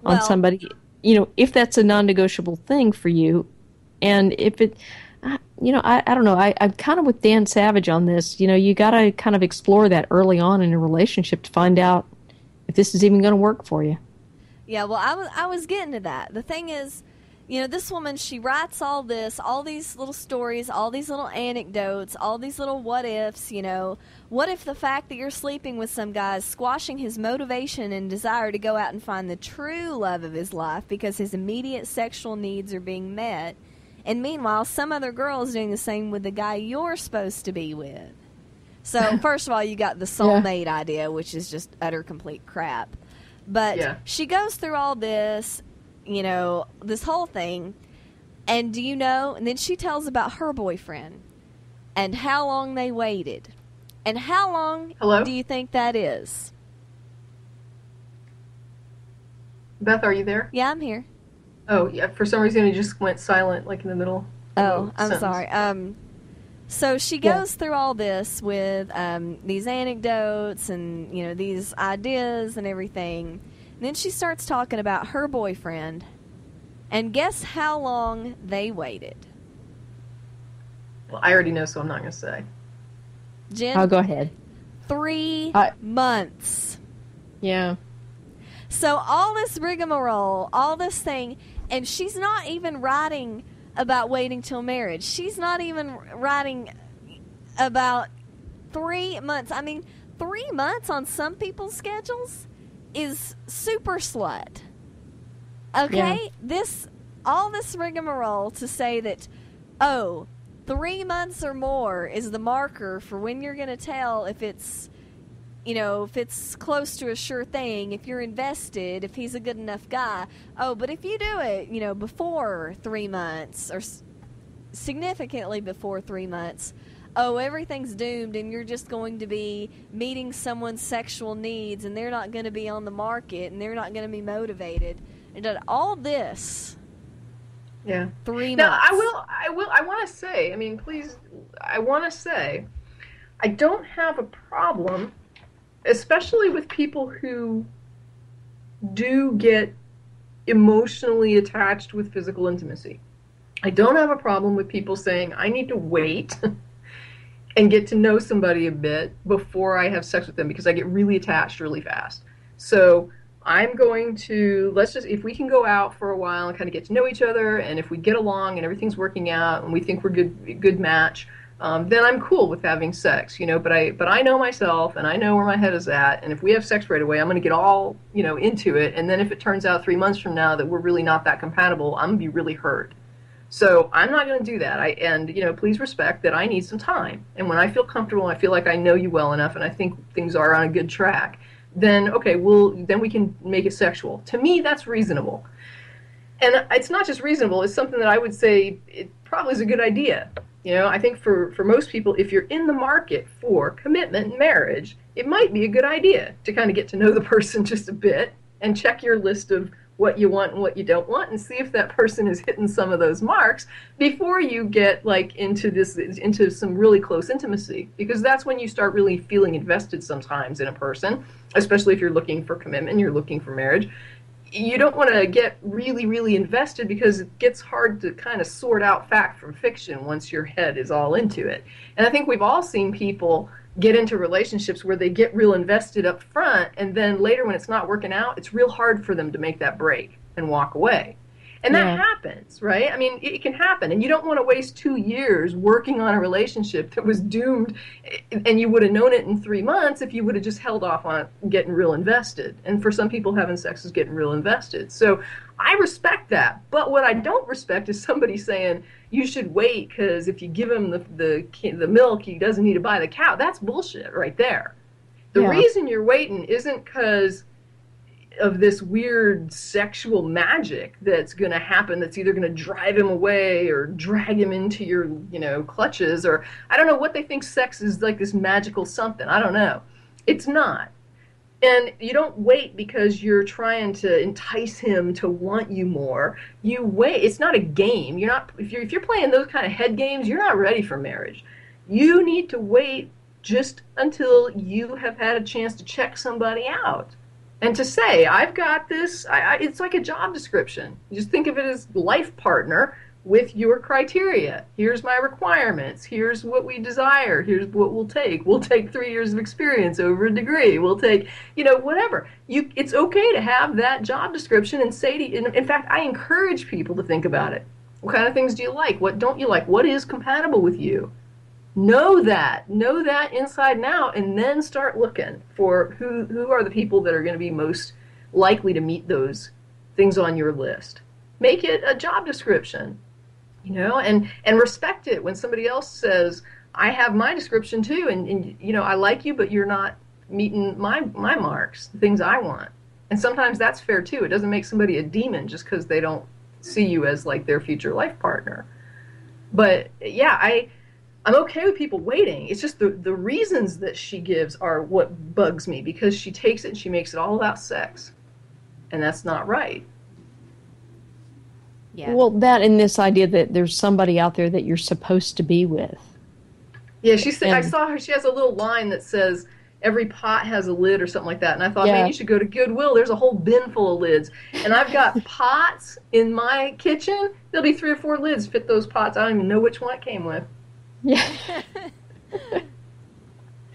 on somebody, if that's a non-negotiable thing for you. And if it, I don't know, I'm kind of with Dan Savage on this. You got to kind of explore that early on in a relationship to find out if this is even going to work for you. Yeah, well, I was getting to that. The thing is, this woman, she writes all these little stories, all these little anecdotes, all these little what ifs, What if the fact that you're sleeping with some guy is squashing his motivation and desire to go out and find the true love of his life because his immediate sexual needs are being met, and meanwhile, some other girl is doing the same with the guy you're supposed to be with. So, first of all, you got the soulmate idea, which is just utter complete crap. But she goes through all this, this whole thing, and and then she tells about her boyfriend and how long they waited. And how long do you think that is? Beth, are you there? Yeah, I'm here. Oh, yeah, for some reason it just went silent, like in the middle. Oh, I'm sorry. So she goes through all this with these anecdotes and, these ideas and everything. And then she starts talking about her boyfriend. And guess how long they waited? Well, I already know, so I'm not going to say. Jen? I'll go ahead. 3 months. Yeah. So all this rigmarole, all this thing, and she's not even writing about waiting till marriage. She's not even writing about 3 months. I mean, 3 months on some people's schedules is super slut. Okay? Yeah. All this rigmarole to say that, 3 months or more is the marker for when you're going to tell if it's, if it's close to a sure thing, if you're invested, if he's a good enough guy. Oh, but if you do it, before 3 months or significantly before 3 months, everything's doomed and you're just going to be meeting someone's sexual needs and they're not going to be on the market and they're not going to be motivated. And all this. Yeah. 3 months. Now, I want to say, I don't have a problem, especially with people who do get emotionally attached with physical intimacy. I don't have a problem with people saying, I need to wait and get to know somebody a bit before I have sex with them because I get really attached really fast. So I'm going to, if we can go out for a while and kind of get to know each other, and if we get along and everything's working out and we think we're good match, then I'm cool with having sex, but I know myself and I know where my head is at, and if we have sex right away, I'm going to get all, into it, and then if it turns out 3 months from now that we're really not that compatible, I'm going to be really hurt. So I'm not going to do that. Please respect that I need some time. And when I feel comfortable and I feel like I know you well enough and I think things are on a good track, then okay, then we can make it sexual. To me, that's reasonable. And it's not just reasonable, it's something that I would say it probably is a good idea. I think for most people, if you're in the market for commitment and marriage, it might be a good idea to kind of get to know the person just a bit and check your list of what you want and what you don't want and see if that person is hitting some of those marks before you get into some really close intimacy, because that's when you start really feeling invested sometimes in a person, especially if you're looking for commitment, you're looking for marriage. You don't want to get really, really invested because it gets hard to kind of sort out fact from fiction once your head is all into it. And I think we've all seen people get into relationships where they get real invested up front, and then later when it's not working out, it's real hard for them to make that break and walk away. And that happens, right? I mean, it can happen. And you don't want to waste 2 years working on a relationship that was doomed, and you would have known it in 3 months if you would have just held off on it getting real invested. And for some people, having sex is getting real invested. So I respect that. But what I don't respect is somebody saying, you should wait because if you give him the milk, he doesn't need to buy the cow. That's bullshit right there. The reason you're waiting isn't because of this weird sexual magic that's going to happen that's either going to drive him away or drag him into your, clutches, or I don't know what they think sex is, like this magical something. I don't know. It's not. And you don't wait because you're trying to entice him to want you more. You wait. It's not a game. If you're playing those kind of head games, you're not ready for marriage. You need to wait just until you have had a chance to check somebody out. And to say, I've got this, it's like a job description. You just think of it as life partner with your criteria. Here's my requirements. Here's what we desire. Here's what we'll take. We'll take 3 years of experience over a degree. We'll take, whatever. It's okay to have that job description and say to you, in fact, I encourage people to think about it. What kind of things do you like? What don't you like? What is compatible with you? Know that inside and out, and then start looking for who are the people that are going to be most likely to meet those things on your list. Make it a job description, and respect it when somebody else says, I have my description too, and I like you, but you're not meeting my marks, the things I want. And sometimes that's fair too. It doesn't make somebody a demon just because they don't see you as like their future life partner. But yeah, I'm okay with people waiting. It's just the reasons that she gives are what bugs me, because she takes it and she makes it all about sex. And that's not right. Yeah. Well, that and this idea that there's somebody out there that you're supposed to be with. Yeah, she said, I saw her, she has a little line that says, every pot has a lid or something like that. And I thought, man, you should go to Goodwill. There's a whole bin full of lids. And I've got pots in my kitchen. There'll be 3 or 4 lids fit those pots. I don't even know which one it came with. Yeah.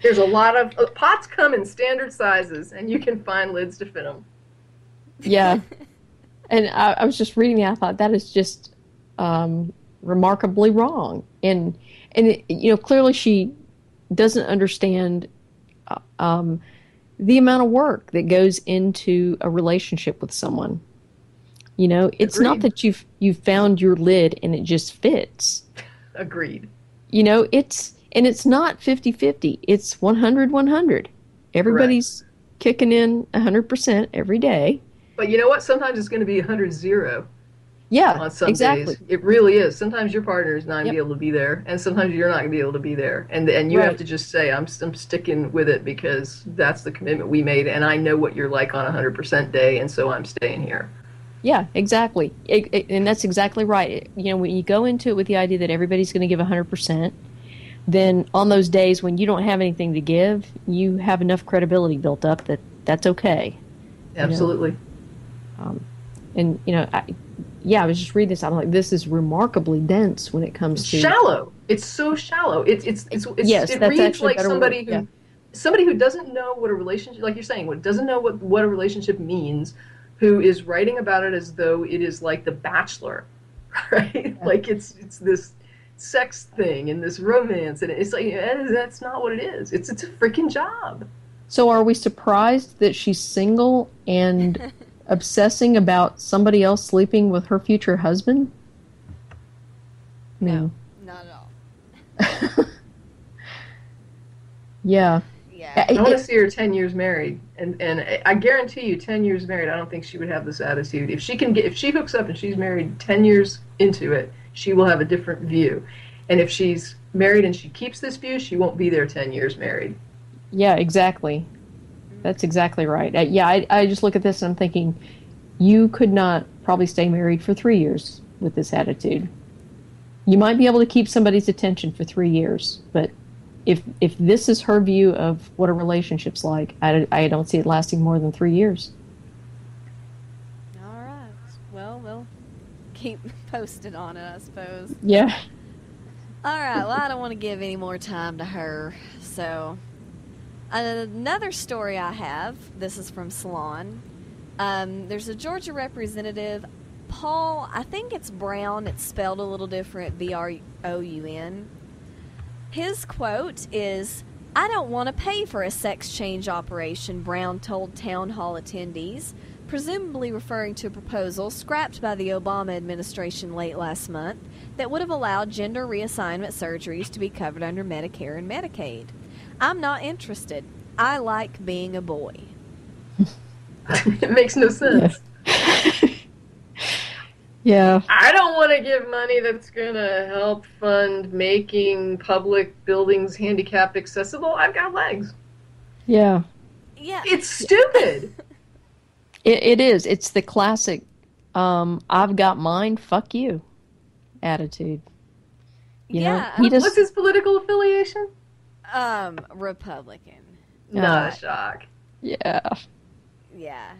There's a lot of pots come in standard sizes, and you can find lids to fit them. Yeah. And I was just reading that. I thought that is just remarkably wrong. And clearly she doesn't understand the amount of work that goes into a relationship with someone. It's Agreed. not that you've found your lid and it just fits. Agreed. It's not 50-50. It's 100-100. Everybody's kicking in 100% every day. But you know what? Sometimes it's going to be 100-0. Yeah, on some exactly. days. It really is. Sometimes your partner is not going to Yep. be able to be there, and sometimes you're not going to be able to be there. And you Right. have to just say, I'm sticking with it because that's the commitment we made, and I know what you're like on a 100% day, and so I'm staying here. Yeah, exactly. And that's exactly right. When you go into it with the idea that everybody's going to give 100%, then on those days when you don't have anything to give, you have enough credibility built up that that's okay. Absolutely. I was just reading this. I'm like, this is remarkably dense when it comes to Shallow. It's so shallow. Yes, that's it reads actually like a better somebody word. somebody who doesn't know what a relationship, like you're saying, doesn't know what a relationship means, who is writing about it as though it is like The Bachelor, right? Yeah. Like it's this sex thing and this romance, and it's like that's not what it is. It's a freaking job. So are we surprised that she's single and obsessing about somebody else sleeping with her future husband? No, not at all. Yeah. Yeah. I want to see her 10 years married, and I guarantee you, 10 years married, I don't think she would have this attitude. If she hooks up and she's married 10 years into it, she will have a different view. And if she's married and she keeps this view, she won't be there 10 years married. Yeah, exactly. That's exactly right. I just look at this and I'm thinking, you could not probably stay married for 3 years with this attitude. You might be able to keep somebody's attention for 3 years, but if this is her view of what a relationship's like, I don't see it lasting more than 3 years. All right. Well, we'll keep posted on it, I suppose. Yeah. All right. Well, I don't want to give any more time to her. So, another story I have. This is from Salon. There's a Georgia representative, Paul. I think it's Brown. It's spelled a little different. Broun. His quote is, "I don't want to pay for a sex change operation," Brown told town hall attendees, presumably referring to a proposal scrapped by the Obama administration late last month that would have allowed gender reassignment surgeries to be covered under Medicare and Medicaid. "I'm not interested. I like being a boy." It makes no sense. Yeah. I don't want to give money that's going to help fund making public buildings handicap accessible. I've got legs. Yeah. Yeah. It's stupid. It is. It's the classic, I've got mine, fuck you attitude. Yeah. What's his political affiliation? Republican. Not a shock. Yeah. Yeah.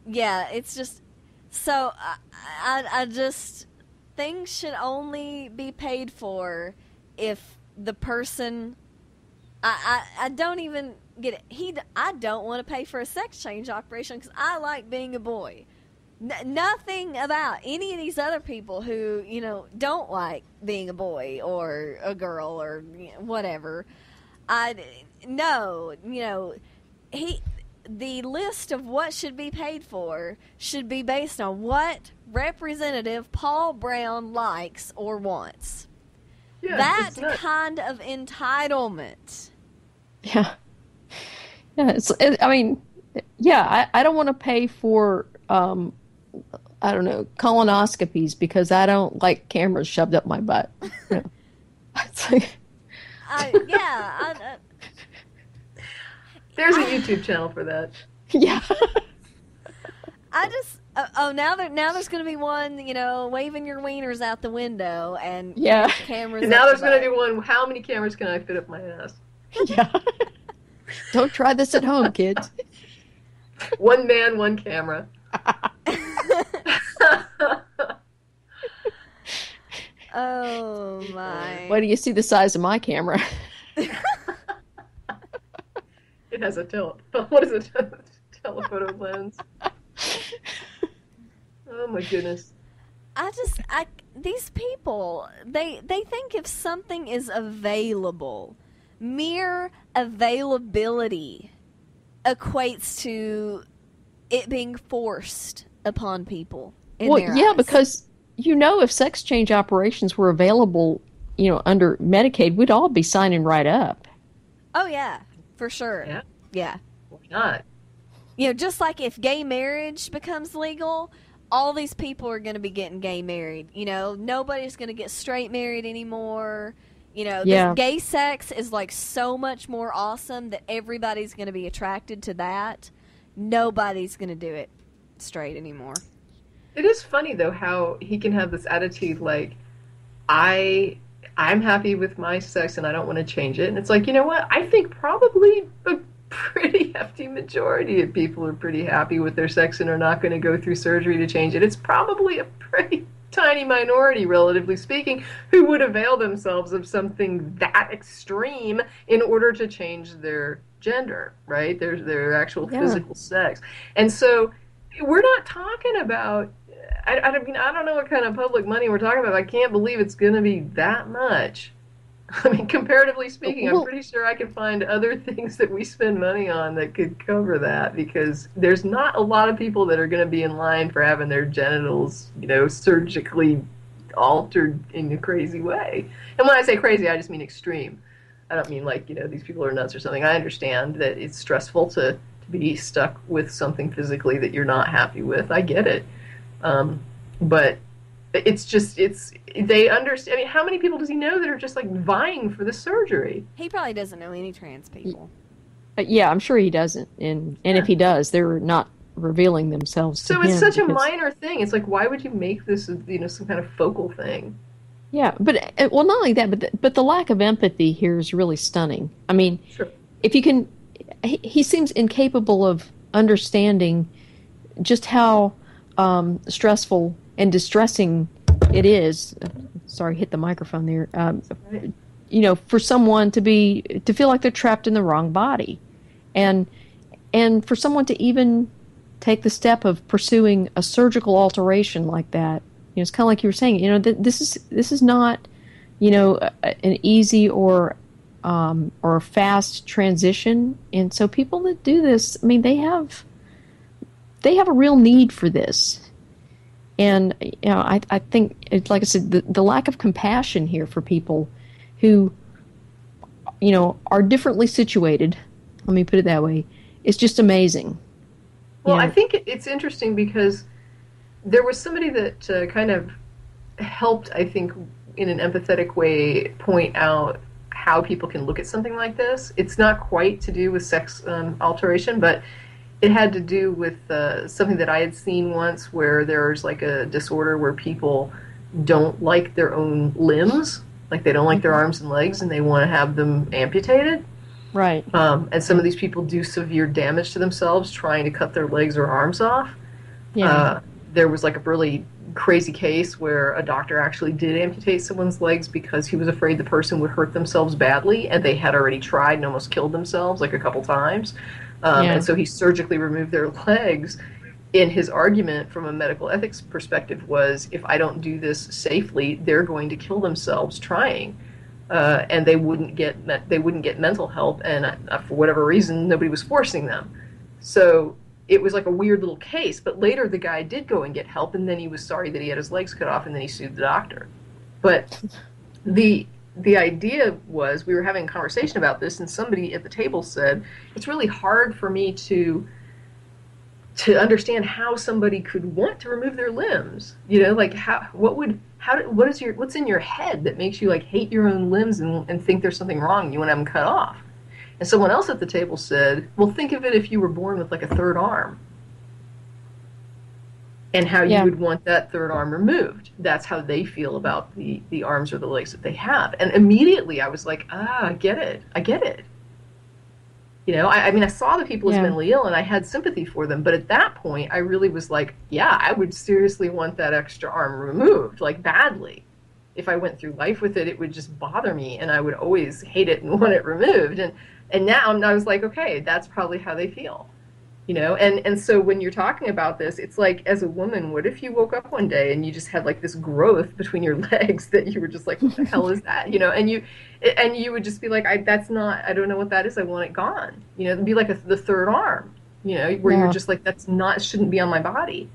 Yeah, it's just, so I just, things should only be paid for if the person, I don't even get it. I don't want to pay for a sex change operation because I like being a boy. Nothing about any of these other people who, don't like being a boy or a girl or whatever. The list of what should be paid for should be based on what Representative Paul Brown likes or wants. Yeah, That it's nuts. kind of entitlement. Yeah. Yeah. I don't want to pay for, I don't know, colonoscopies because I don't like cameras shoved up my butt. It's like, There's a YouTube channel for that. yeah. I just now there's going to be one, waving your wieners out the window and Yeah. cameras. And now up there's the going to butt. be one, how many cameras can I fit up my ass? Yeah. Don't try this at home, kids. One man, one camera. Oh Oh my. Why do you see the size of my camera? It has a what is it? Telephoto lens. Oh my goodness. These people, they think if something is available, mere availability equates to it being forced upon people. Well, yeah, because if sex change operations were available, under Medicaid, we'd all be signing right up. Oh yeah, for sure. Yeah. Why not? Just like if gay marriage becomes legal, all these people are going to be getting gay married. Nobody's going to get straight married anymore. This gay sex is like so much more awesome that everybody's going to be attracted to that. Nobody's going to do it straight anymore. It is funny though how he can have this attitude like, I'm happy with my sex and I don't want to change it. And it's like, you know what? I think probably a pretty hefty majority of people are pretty happy with their sex and are not going to go through surgery to change it. It's probably a pretty tiny minority, relatively speaking, who would avail themselves of something that extreme in order to change their gender, right? Their actual physical sex. And so we're not talking about, I don't know what kind of public money we're talking about. I can't believe it's going to be that much. I mean, comparatively speaking, I'm pretty sure I could find other things that we spend money on that could cover that, because there's not a lot of people that are going to be in line for having their genitals, surgically altered in a crazy way. And when I say crazy, I just mean extreme. I don't mean like, these people are nuts or something. I understand that it's stressful to be stuck with something physically that you're not happy with. I get it. But they understand. I mean, how many people does he know that are just like vying for the surgery? He probably doesn't know any trans people. Yeah, I'm sure he doesn't. And if he does, they're not revealing themselves to him. So it's such a minor thing. It's like, why would you make this, some kind of focal thing? Yeah, but not only that, but the lack of empathy here is really stunning. I mean, sure. If you can, he seems incapable of understanding just how stressful and distressing it is. Sorry, hit the microphone there. For someone to feel like they're trapped in the wrong body, and for someone to even take the step of pursuing a surgical alteration like that. It's kind of like you were saying. This is not, an easy or a fast transition, and so people that do this, I mean, they have a real need for this. And, I think, like I said, the lack of compassion here for people who, are differently situated, let me put it that way, is just amazing. Well, I think it's interesting because there was somebody that kind of helped, I think, in an empathetic way, point out how people can look at something like this. It's not quite to do with sex alteration, but it had to do with something that I had seen once, where there's like a disorder where people don't like their own limbs, like they don't like their arms and legs, and they want to have them amputated. Right. And some of these people do severe damage to themselves trying to cut their legs or arms off. Yeah. There was like a really crazy case where a doctor actually did amputate someone's legs because he was afraid the person would hurt themselves badly, and they had already tried and almost killed themselves like a couple times. And so he surgically removed their legs. And his argument from a medical ethics perspective was, if I don't do this safely, they're going to kill themselves trying, and they wouldn't get mental help. And for whatever reason, nobody was forcing them. So it was like a weird little case. But later, the guy did go and get help, and then he was sorry that he had his legs cut off, and then he sued the doctor. But the idea was, we were having a conversation about this, and somebody at the table said, it's really hard for me to understand how somebody could want to remove their limbs. Like what's in your head that makes you like hate your own limbs and think there's something wrong and you want to have them cut off? And someone else at the table said, well, think of it if you were born with like a third arm, and how you would want that third arm removed. That's how they feel about the arms or the legs that they have. And immediately I was like, I get it. I mean, I saw the people as mentally ill, and I had sympathy for them. But at that point, I really was like, I would seriously want that extra arm removed, like badly. if I went through life with it, it would just bother me, and I would always hate it and want it removed. And now I was like, okay, that's probably how they feel. And so when you're talking about this, it's like, as a woman, what if you woke up one day and you just had like this growth between your legs that you were just like, what the hell is that? And you would just be like, I don't know what that is. I want it gone. It'd be like the third arm, where you're just like, shouldn't be on my body.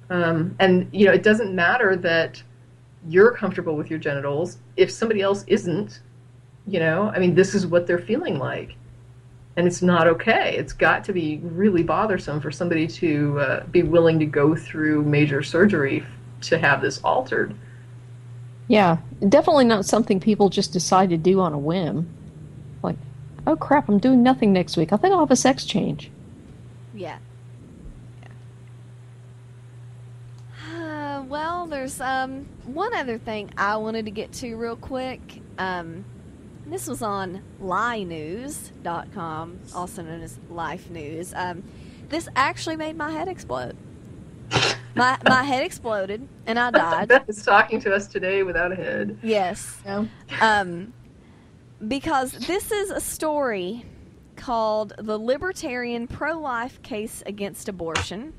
And it doesn't matter that you're comfortable with your genitals if somebody else isn't. This is what they're feeling like. And it's not okay. It's got to be really bothersome for somebody to be willing to go through major surgery to have this altered. Yeah, definitely not something people just decide to do on a whim. Like, oh crap, I'm doing nothing next week. I think I'll have a sex change. Yeah. Well, there's one other thing I wanted to get to real quick. This was on lienews.com, also known as Life News. This actually made my head explode. My head exploded, and I died. Beth is talking to us today without a head. Yes. No. Because this is a story called The Libertarian Pro-Life Case Against Abortion.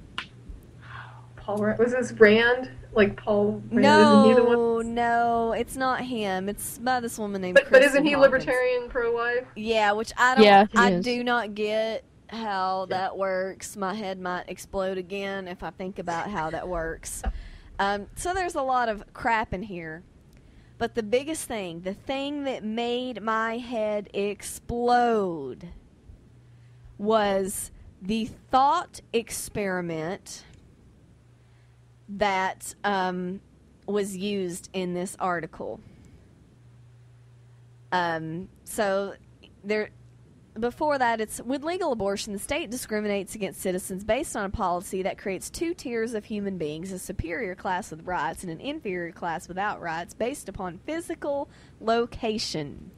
Was this Rand? Like Paul Rand? No, it's not him. It's by this woman named But Kristen isn't he Hawkins. Libertarian pro-life? Yeah, which I don't. Yeah, I is. do not get how that works. My head might explode again if I think about how that works. So there's a lot of crap in here. But the biggest thing, the thing that made my head explode, was the thought experiment that was used in this article. So there, before that, it's with legal abortion, the state discriminates against citizens based on a policy that creates two tiers of human beings, a superior class with rights and an inferior class without rights, based upon physical location,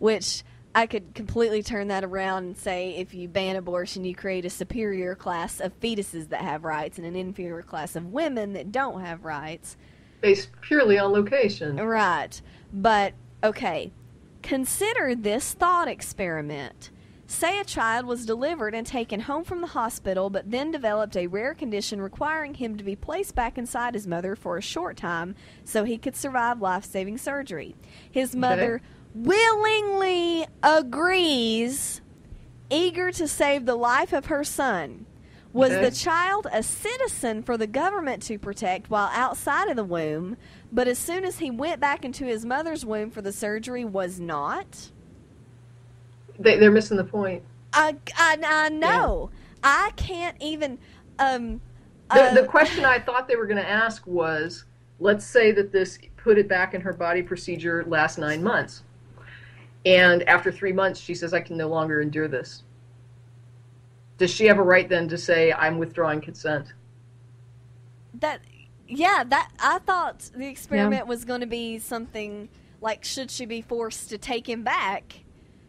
which I could completely turn that around and say if you ban abortion, you create a superior class of fetuses that have rights and an inferior class of women that don't have rights. Based purely on location. Right. But, okay, consider this thought experiment. Say a child was delivered and taken home from the hospital, but then developed a rare condition requiring him to be placed back inside his mother for a short time so he could survive life-saving surgery. His mother willingly agrees, eager to save the life of her son. Was the child a citizen for the government to protect while outside of the womb, but as soon as he went back into his mother's womb for the surgery, was not? They're missing the point. I know. Yeah. I can't even... the question I thought they were going to ask was, let's say that this put it back in her body procedure lasts 9 months. And after 3 months, she says, I can no longer endure this. Does she have a right then to say, I'm withdrawing consent? I thought the experiment was going to be something like, should she be forced to take him back,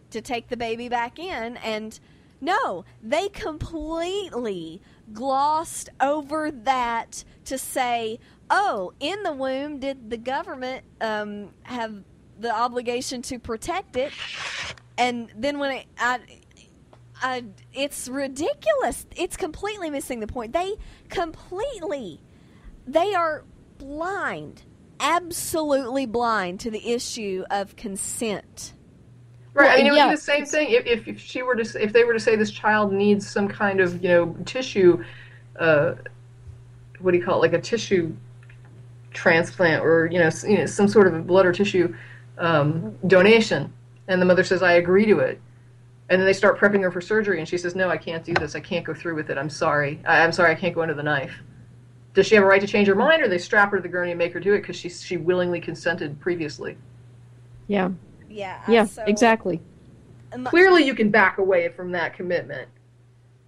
to take the baby back in? And no, they completely glossed over that to say, oh, in the womb, did the government have the obligation to protect it? And then when it's ridiculous. It's completely missing the point. They are blind, absolutely blind to the issue of consent. Right. Well, I mean, it would be the same thing if they were to say this child needs some kind of tissue. What do you call it? Like a tissue transplant, or some sort of blood or tissue donation, and the mother says, I agree to it. And then they start prepping her for surgery, and she says, no, I can't do this. I can't go through with it. I'm sorry. I can't go under the knife. Does she have a right to change her mind, or they strap her to the gurney and make her do it because she willingly consented previously? Yeah. Yeah, exactly. Clearly you can back away from that commitment.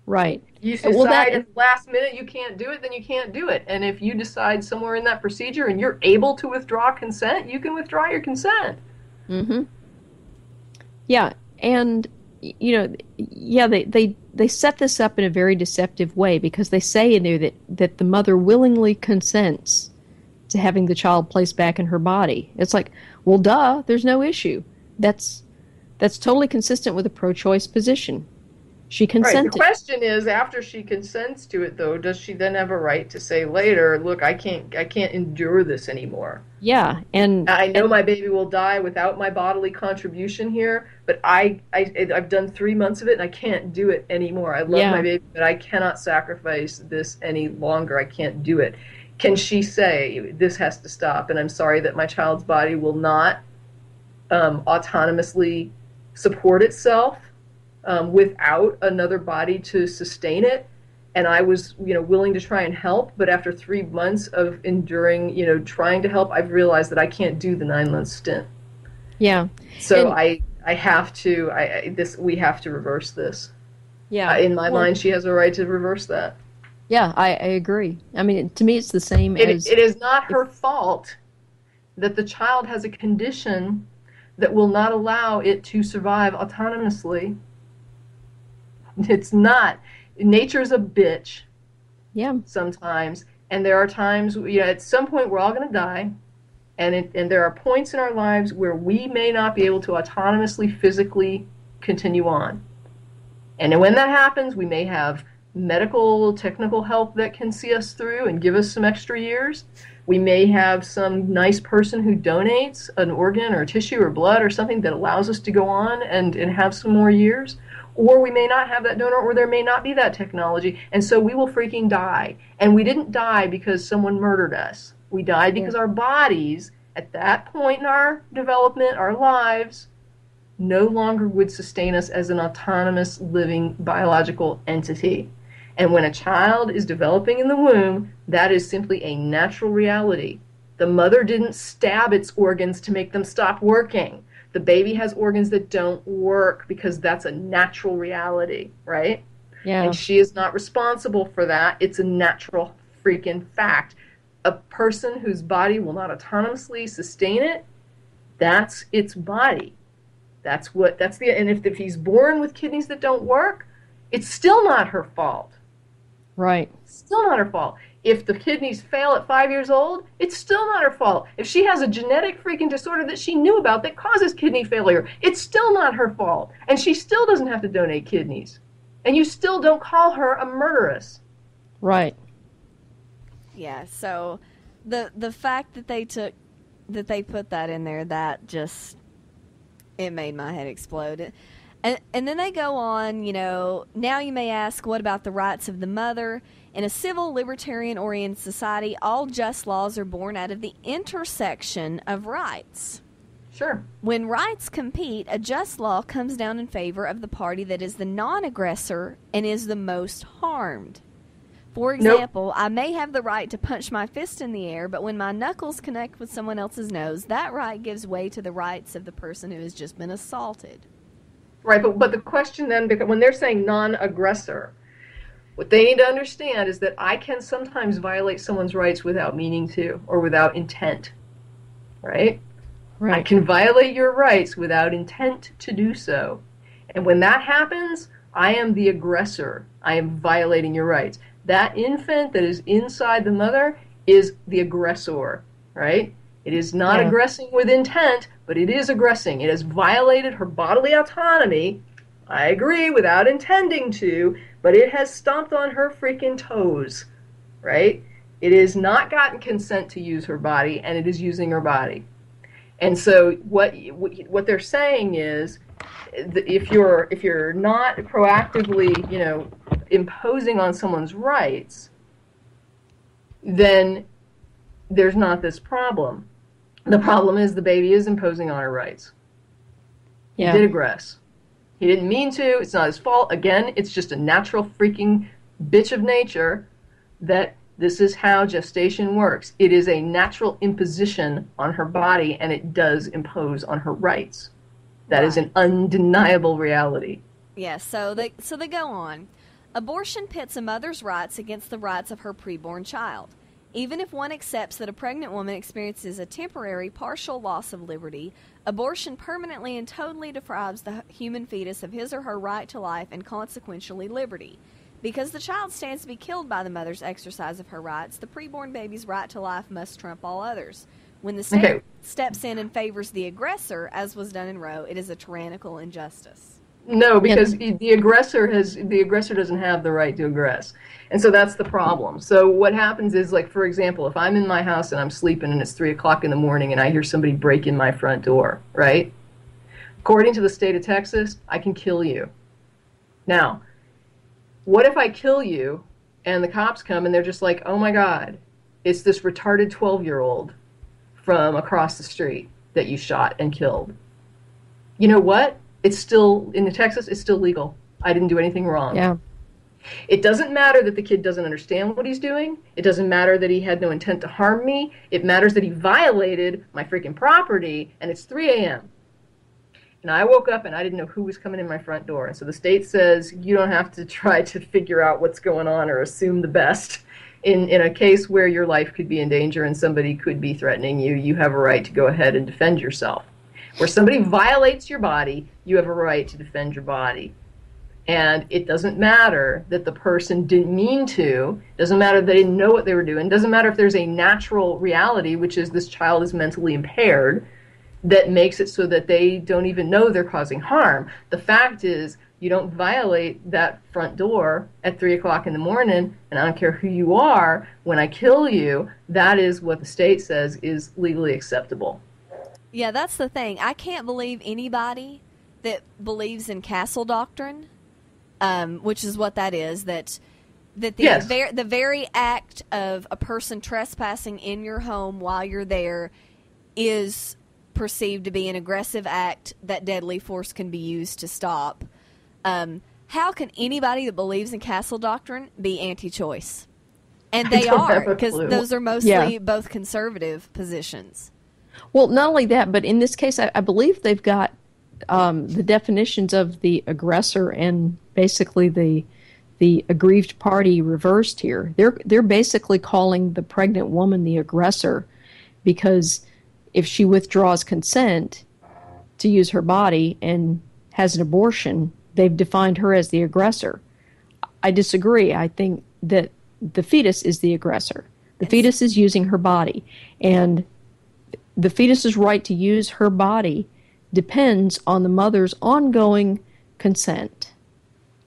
Right. You decide at the last minute you can't do it, then you can't do it. And if you decide somewhere in that procedure and you're able to withdraw consent, you can withdraw your consent. Mm-hmm. Yeah, and... they set this up in a very deceptive way, because they say in there that the mother willingly consents to having the child placed back in her body. It's like, well, duh, there's no issue. That's totally consistent with a pro-choice position. She consented. Right. The question is, after she consents to it, though, does she then have a right to say later, "Look, I can't endure this anymore"? Yeah, and I know my baby will die without my bodily contribution here, but I've done 3 months of it and I can't do it anymore. I love my baby, but I cannot sacrifice this any longer. I can't do it. Can she say, "This has to stop, and I'm sorry that my child's body will not autonomously support itself without another body to sustain it"? And I was, willing to try and help, but after 3 months of enduring, trying to help, I've realized that I can't do the 9-month stint. Yeah. So I have to. We have to reverse this. Yeah. In my mind, she has a right to reverse that. Yeah, I agree. I mean, to me, it's the same as... It is not her fault that the child has a condition that will not allow it to survive autonomously. It's not. Nature's a bitch. Yeah. Sometimes, and there are times, at some point we're all going to die, and there are points in our lives where we may not be able to autonomously, physically continue on. And when that happens, we may have medical, technical help that can see us through and give us some extra years. We may have some nice person who donates an organ or tissue or blood or something that allows us to go on and have some more years. Or we may not have that donor, or there may not be that technology, and so we will freaking die. And we didn't die because someone murdered us. We died because our bodies, at that point in our development, our lives, no longer would sustain us as an autonomous, living, biological entity. And when a child is developing in the womb, that is simply a natural reality. The mother didn't stab its organs to make them stop working. The baby has organs that don't work because that's a natural reality, right? Yeah. And she is not responsible for that. It's a natural freaking fact. A person whose body will not autonomously sustain it, that's its body. And if he's born with kidneys that don't work, it's still not her fault. Right. Still not her fault. If the kidneys fail at 5 years old, it's still not her fault. If she has a genetic freaking disorder that she knew about that causes kidney failure, it's still not her fault. And she still doesn't have to donate kidneys. And you still don't call her a murderess. Right. Yeah, so the fact that they put that in there, that just, it made my head explode. And then they go on, now you may ask, what about the rights of the mother? In a civil, libertarian-oriented society, all just laws are born out of the intersection of rights. Sure. When rights compete, a just law comes down in favor of the party that is the non-aggressor and is the most harmed. For example, I may have the right to punch my fist in the air, but when my knuckles connect with someone else's nose, that right gives way to the rights of the person who has just been assaulted. Right, but the question then, because when they're saying non-aggressor, what they need to understand is that I can sometimes violate someone's rights without meaning to, or without intent, right? Right. I can violate your rights without intent to do so. And when that happens, I am the aggressor. I am violating your rights. That infant that is inside the mother is the aggressor, right? It is not aggressing with intent, but it is aggressing. It has violated her bodily autonomy, I agree, without intending to, but it has stomped on her freaking toes, right? It has not gotten consent to use her body, and it is using her body. And so what they're saying is, if you're not proactively, imposing on someone's rights, then there's not this problem. The problem is the baby is imposing on her rights. Yeah. He did aggress. He didn't mean to. It's not his fault. Again, it's just a natural freaking bitch of nature that this is how gestation works. It is a natural imposition on her body, and it does impose on her rights. That is an undeniable reality. Yeah, so they go on. Abortion pits a mother's rights against the rights of her preborn child. Even if one accepts that a pregnant woman experiences a temporary, partial loss of liberty, abortion permanently and totally deprives the human fetus of his or her right to life and consequentially liberty. Because the child stands to be killed by the mother's exercise of her rights, the preborn baby's right to life must trump all others. When the state steps in and favors the aggressor, as was done in Roe, it is a tyrannical injustice. No, because the aggressor doesn't have the right to aggress. And so that's the problem. So what happens is, like, for example, if I'm in my house and I'm sleeping and it's 3 o'clock in the morning and I hear somebody break in my front door, right? According to the state of Texas, I can kill you. Now, what if I kill you and the cops come and they're just like, oh my God, it's this retarded 12-year-old from across the street that you shot and killed? You know what? It's still, in Texas, it's still legal. I didn't do anything wrong. Yeah. It doesn't matter that the kid doesn't understand what he's doing. It doesn't matter that he had no intent to harm me. It matters that he violated my freaking property, and it's 3 a.m. And I woke up and I didn't know who was coming in my front door. And so the state says you don't have to try to figure out what's going on or assume the best. In a case where your life could be in danger and somebody could be threatening you, you have a right to go ahead and defend yourself. Where somebody violates your body, you have a right to defend your body. And it doesn't matter that the person didn't mean to. It doesn't matter that they didn't know what they were doing. It doesn't matter if there's a natural reality, which is this child is mentally impaired, that makes it so that they don't even know they're causing harm. The fact is, you don't violate that front door at 3 o'clock in the morning, and I don't care who you are, when I kill you, that is what the state says is legally acceptable. Yeah, that's the thing. I can't believe anybody that believes in castle doctrine, which is what that is, that the very act of a person trespassing in your home while you're there is perceived to be an aggressive act that deadly force can be used to stop. How can anybody that believes in castle doctrine be anti-choice? And they are, because those are mostly both conservative positions. Well, not only that, but in this case, I believe they've got the definitions of the aggressor and basically the aggrieved party reversed here. They're basically calling the pregnant woman the aggressor because if she withdraws consent to use her body and has an abortion, they've defined her as the aggressor. I disagree. I think that the fetus is the aggressor. The fetus is using her body, and the fetus's right to use her body depends on the mother's ongoing consent.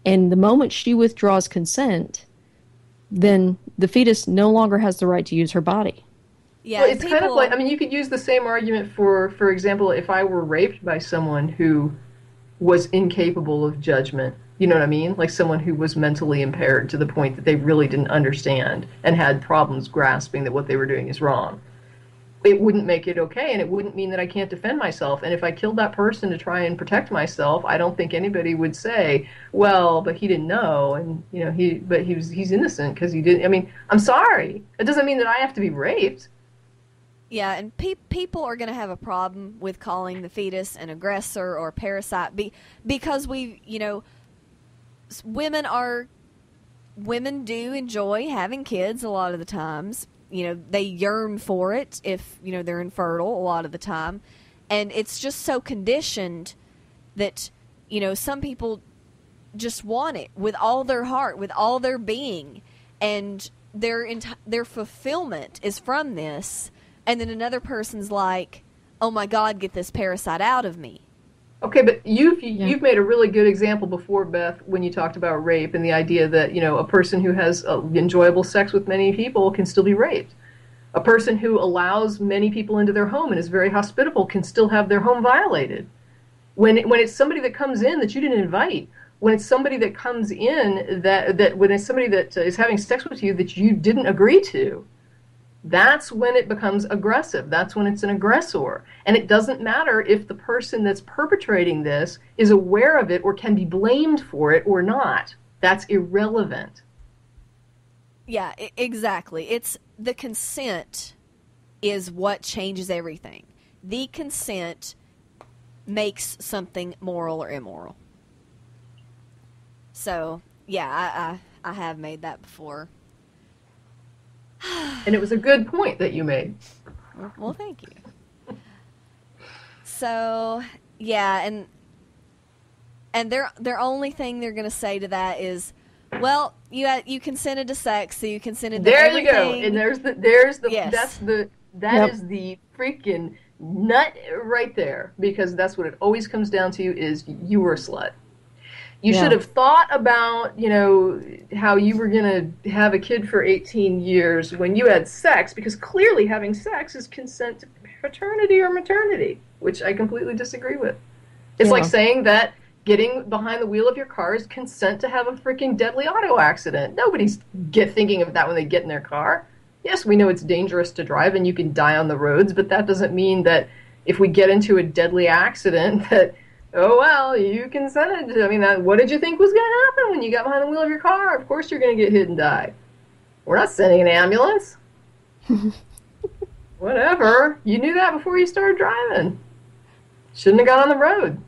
And the moment she withdraws consent, then the fetus no longer has the right to use her body. Yeah, well, it's kind of like, I mean, you could use the same argument for example, if I were raped by someone who was incapable of judgment, you know what I mean? Like someone who was mentally impaired to the point that they really didn't understand and had problems grasping that what they were doing is wrong. It wouldn't make it okay, and it wouldn't mean that I can't defend myself. And if I killed that person to try and protect myself, I don't think anybody would say, well, but he didn't know, and you know, he's innocent because he didn't. I mean, I'm sorry. It doesn't mean that I have to be raped. Yeah, and people are going to have a problem with calling the fetus an aggressor or parasite because women do enjoy having kids a lot of the times. You know, they yearn for it if, you know, they're infertile a lot of the time. And it's just so conditioned that, you know, some people just want it with all their heart, with all their being. And their fulfillment is from this. And then another person's like, oh my God, get this parasite out of me. Okay, but you've made a really good example before, Beth, when you talked about rape and the idea that, you know, a person who has enjoyable sex with many people can still be raped. A person who allows many people into their home and is very hospitable can still have their home violated. When it's somebody that comes in that you didn't invite, when it's somebody that comes in when it's somebody that is having sex with you that you didn't agree to, that's when it becomes aggressive. That's when it's an aggressor. And it doesn't matter if the person that's perpetrating this is aware of it or can be blamed for it or not. That's irrelevant. Yeah, exactly. It's the consent is what changes everything. The consent makes something moral or immoral. So, yeah, I have made that before. And it was a good point that you made. Well, thank you. So, yeah, and their only thing they're going to say to that is, Well, you consented to sex, so you consented to There everything. you go. And there's the Yes. that is the freaking nut right there, because that's what it always comes down to, is you were a slut. You should have thought about, how you were going to have a kid for 18 years when you had sex, because clearly having sex is consent to paternity or maternity, which I completely disagree with. It's like saying that getting behind the wheel of your car is consent to have a freaking deadly auto accident. Nobody's thinking of that when they get in their car. Yes, we know it's dangerous to drive and you can die on the roads, but that doesn't mean that if we get into a deadly accident that, oh, well, you consented to. I mean, what did you think was going to happen when you got behind the wheel of your car? Of course you're going to get hit and die. We're not sending an ambulance. Whatever. You knew that before you started driving. Shouldn't have got on the road.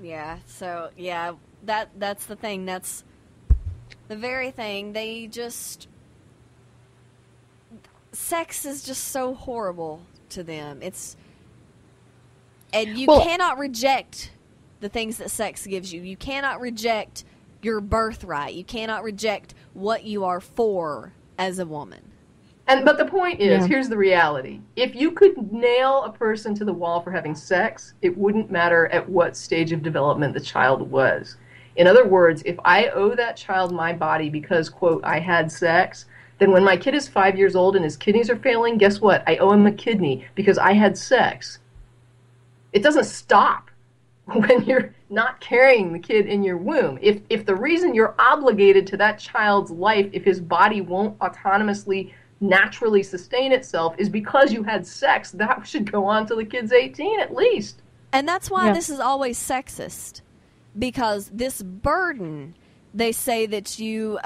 Yeah, so, that's the thing. That's the very thing. Sex is just so horrible to them. And you cannot reject the things that sex gives you. You cannot reject your birthright. You cannot reject what you are for as a woman. But the point is, here's the reality. If you could nail a person to the wall for having sex, it wouldn't matter at what stage of development the child was. In other words, if I owe that child my body because, quote, I had sex, then when my kid is 5 years old and his kidneys are failing, guess what? I owe him a kidney because I had sex. It doesn't stop when you're not carrying the kid in your womb. If the reason you're obligated to that child's life, if his body won't autonomously naturally sustain itself, is because you had sex, that should go on till the kid's 18 at least. And that's why this is always sexist, because this burden they say that you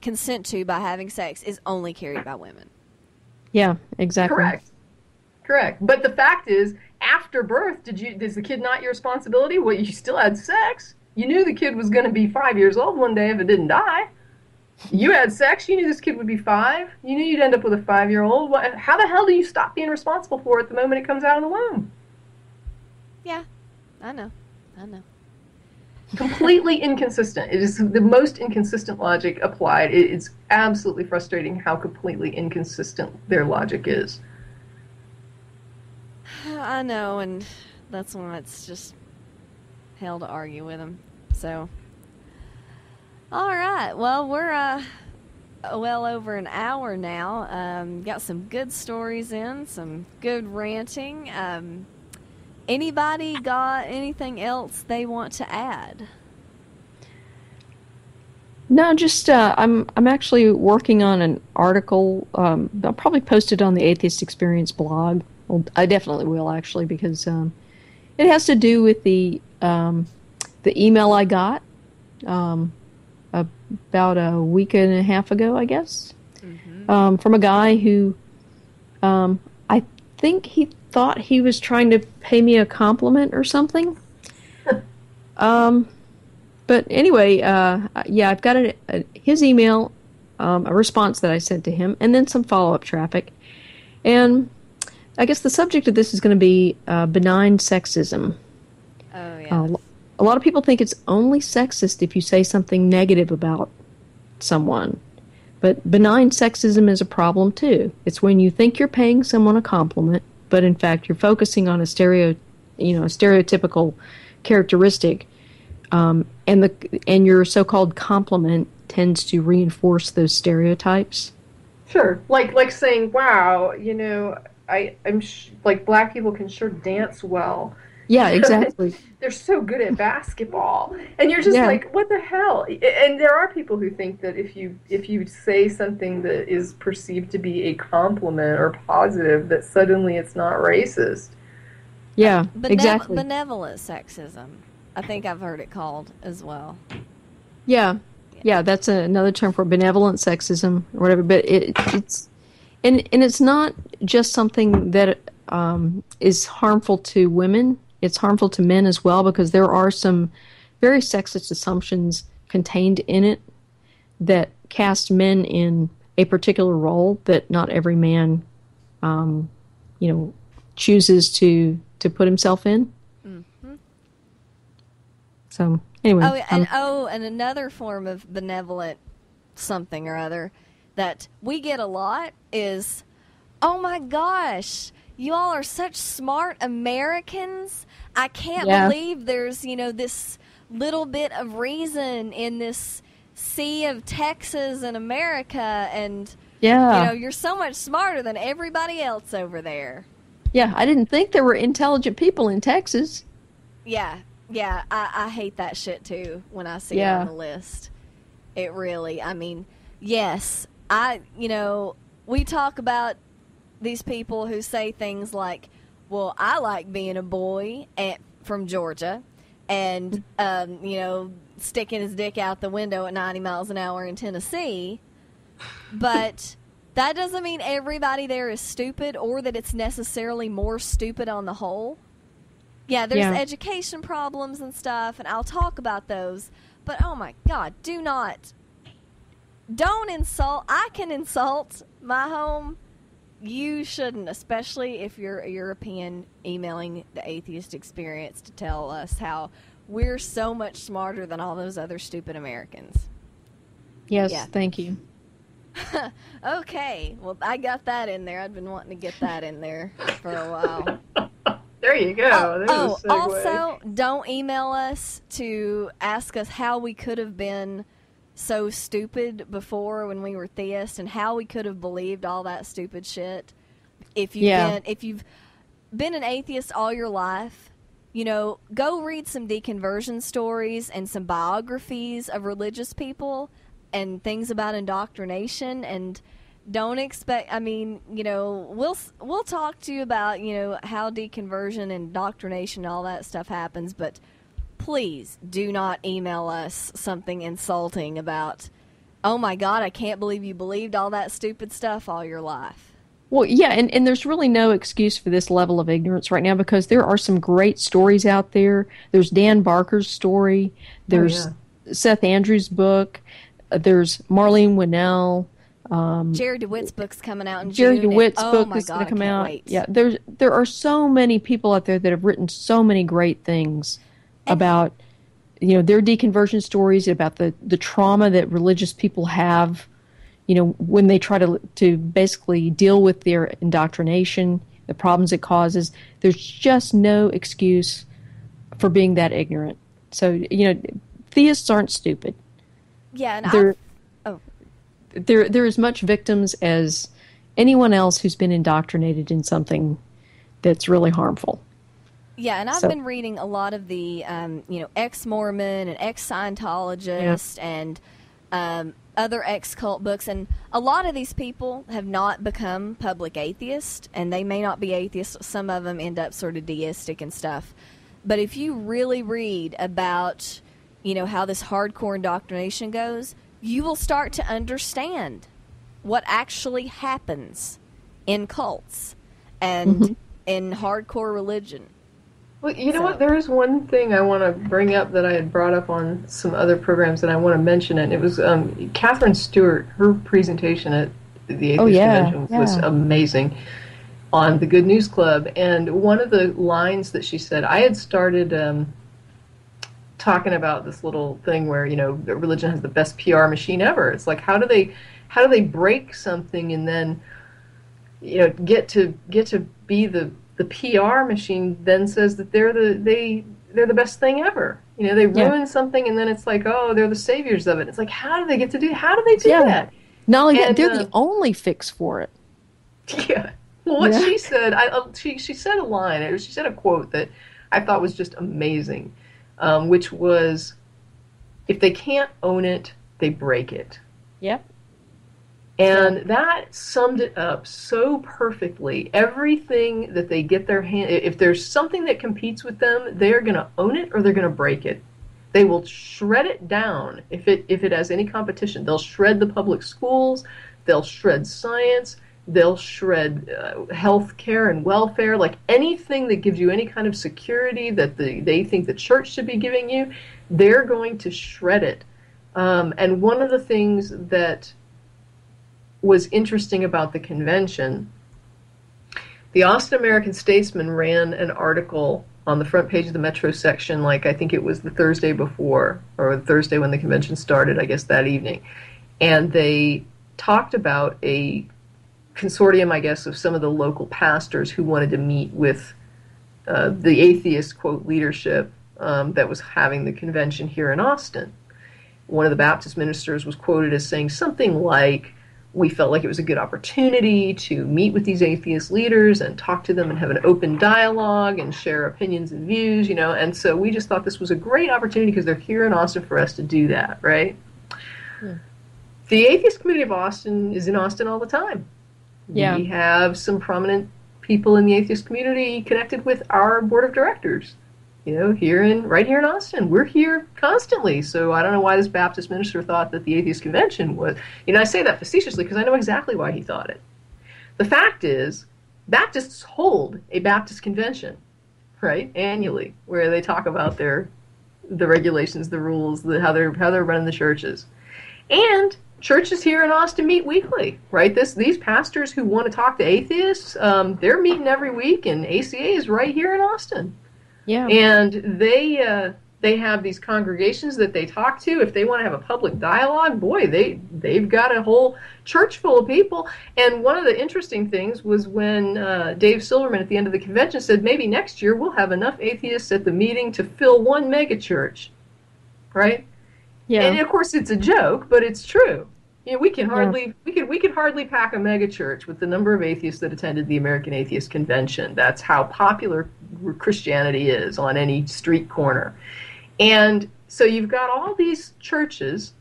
consent to by having sex is only carried by women. Yeah, exactly. Correct. But the fact is, after birth, is the kid not your responsibility? Well, you still had sex. You knew the kid was going to be 5 years old one day if it didn't die. You had sex. You knew this kid would be 5. You knew you'd end up with a 5-year-old. How the hell do you stop being responsible for it the moment it comes out of the womb? Yeah, I know. Completely inconsistent. It is the most inconsistent logic applied. It's absolutely frustrating how completely inconsistent their logic is. I know, and that's why it's just hell to argue with them. So, all right. Well, we're well over an hour now. Got some good stories in, some good ranting. Anybody got anything else they want to add? No, just I'm actually working on an article. I'll probably post it on the Atheist Experience blog. Well, I definitely will, actually, because it has to do with the email I got about a week and a half ago, I guess, from a guy who I think he thought he was trying to pay me a compliment or something. But anyway, I've got his email, a response that I sent to him, and then some follow-up traffic. And I guess the subject of this is going to be benign sexism. Oh, yeah. A lot of people think it's only sexist if you say something negative about someone. But benign sexism is a problem, too. It's when you think you're paying someone a compliment, but in fact you're focusing on a stereotypical characteristic, and your so-called compliment tends to reinforce those stereotypes. Sure, like saying, "Wow, I'm like black people can sure dance well." Yeah, exactly. They're so good at basketball, and you're just like, "What the hell?" And there are people who think that if you say something that is perceived to be a compliment or positive, that suddenly it's not racist. Yeah, exactly. Benevolent sexism, I think I've heard it called as well. Yeah, that's another term for benevolent sexism or whatever. But it's not just something that is harmful to women. It's harmful to men as well, because there are some very sexist assumptions contained in it that cast men in a particular role that not every man, chooses to put himself in. Mm-hmm. So Anyway. And another form of benevolent something or other that we get a lot is, oh my gosh, you all are such smart Americans. I can't believe there's, this little bit of reason in this sea of Texas and America, and you're so much smarter than everybody else over there. Yeah, I didn't think there were intelligent people in Texas. Yeah, I hate that shit too when I see it on the list. It really, yes, we talk about these people who say things like, well, I like being a boy from Georgia and, sticking his dick out the window at 90 miles an hour in Tennessee, but that doesn't mean everybody there is stupid or that it's necessarily more stupid on the whole. Yeah, there's education problems and stuff, and I'll talk about those, but oh my God, don't insult. I can insult my home. You shouldn't, especially if you're a European emailing the Atheist Experience to tell us how we're so much smarter than all those other stupid Americans. Yes, thank you. Okay, well, I got that in there. I've been wanting to get that in there for a while. There you go. Also, don't email us to ask us how we could have been so stupid before when we were theists and how we could have believed all that stupid shit. If you've been an atheist all your life, go read some deconversion stories and some biographies of religious people and things about indoctrination, and don't expect, we'll talk to you about, how deconversion and indoctrination and all that stuff happens, but please do not email us something insulting about, oh my God, I can't believe you believed all that stupid stuff all your life. Well, yeah, and there's really no excuse for this level of ignorance right now because there are some great stories out there. There's Dan Barker's story. There's Seth Andrews' book. There's Marlene Winnell. Jerry DeWitt's book's coming out in Jerry June. DeWitt's book is going to come out. Wait. Yeah, there are so many people out there that have written so many great things about, their deconversion stories, about the trauma that religious people have, when they try to basically deal with their indoctrination, the problems it causes. There's just no excuse for being that ignorant. So, theists aren't stupid. Yeah, and they're as much victims as anyone else who's been indoctrinated in something that's really harmful. Yeah, and I've been reading a lot of the, ex-Mormon and ex-Scientologist and other ex-cult books, and a lot of these people have not become public atheists, and they may not be atheists. Some of them end up sort of deistic and stuff. But if you really read about, how this hardcore indoctrination goes, you will start to understand what actually happens in cults and in hardcore religion. Well, you know what? There is one thing I want to bring up that I had brought up on some other programs, and I want to mention it. It was Catherine Stewart. Her presentation at the Atheist Convention was amazing on the Good News Club. And one of the lines that she said, I had started talking about this little thing where religion has the best PR machine ever. It's like how do they break something and then get to be the PR machine then says that they're the best thing ever. They ruin something and then it's like, oh, they're the saviors of it. It's like, how do they do that? Not only that, they're the only fix for it. Yeah. Well, what she said, she said a line, she said a quote that I thought was just amazing, which was, if they can't own it, they break it. Yep. And that summed it up so perfectly. Everything that they get their hand, if there's something that competes with them, they're going to own it or they're going to break it. They will shred it down if it has any competition. They'll shred the public schools. They'll shred science. They'll shred health care and welfare. Like anything that gives you any kind of security that they think the church should be giving you, they're going to shred it. And one of the things that was interesting about the convention, the Austin American Statesman ran an article on the front page of the Metro section, like I think it was the Thursday before, or the Thursday when the convention started, I guess that evening. And they talked about a consortium, I guess, of some of the local pastors who wanted to meet with the atheist, quote, leadership that was having the convention here in Austin. One of the Baptist ministers was quoted as saying something like, we felt like it was a good opportunity to meet with these atheist leaders and talk to them and have an open dialogue and share opinions and views, you know, and so we just thought this was a great opportunity because they're here in Austin for us to do that, right? Yeah. The atheist community of Austin is in Austin all the time. Yeah. We have some prominent people in the atheist community connected with our board of directors. You know, right here in Austin. We're here constantly. So I don't know why this Baptist minister thought that the atheist convention was, you know, I say that facetiously because I know exactly why he thought it. The fact is, Baptists hold a Baptist convention, right, annually, where they talk about the regulations, the rules, how they're running the churches. And churches here in Austin meet weekly, right? These pastors who want to talk to atheists, they're meeting every week, and ACA is right here in Austin. Yeah. And they have these congregations that they talk to. If they want to have a public dialogue, boy, they've got a whole church full of people. And one of the interesting things was when Dave Silverman at the end of the convention said, maybe next year we'll have enough atheists at the meeting to fill one megachurch, right? Yeah. And of course it's a joke, but it's true. You know, we could hardly pack a megachurch with the number of atheists that attended the American Atheist Convention. That's how popular Christianity is on any street corner. And so you've got all these churches,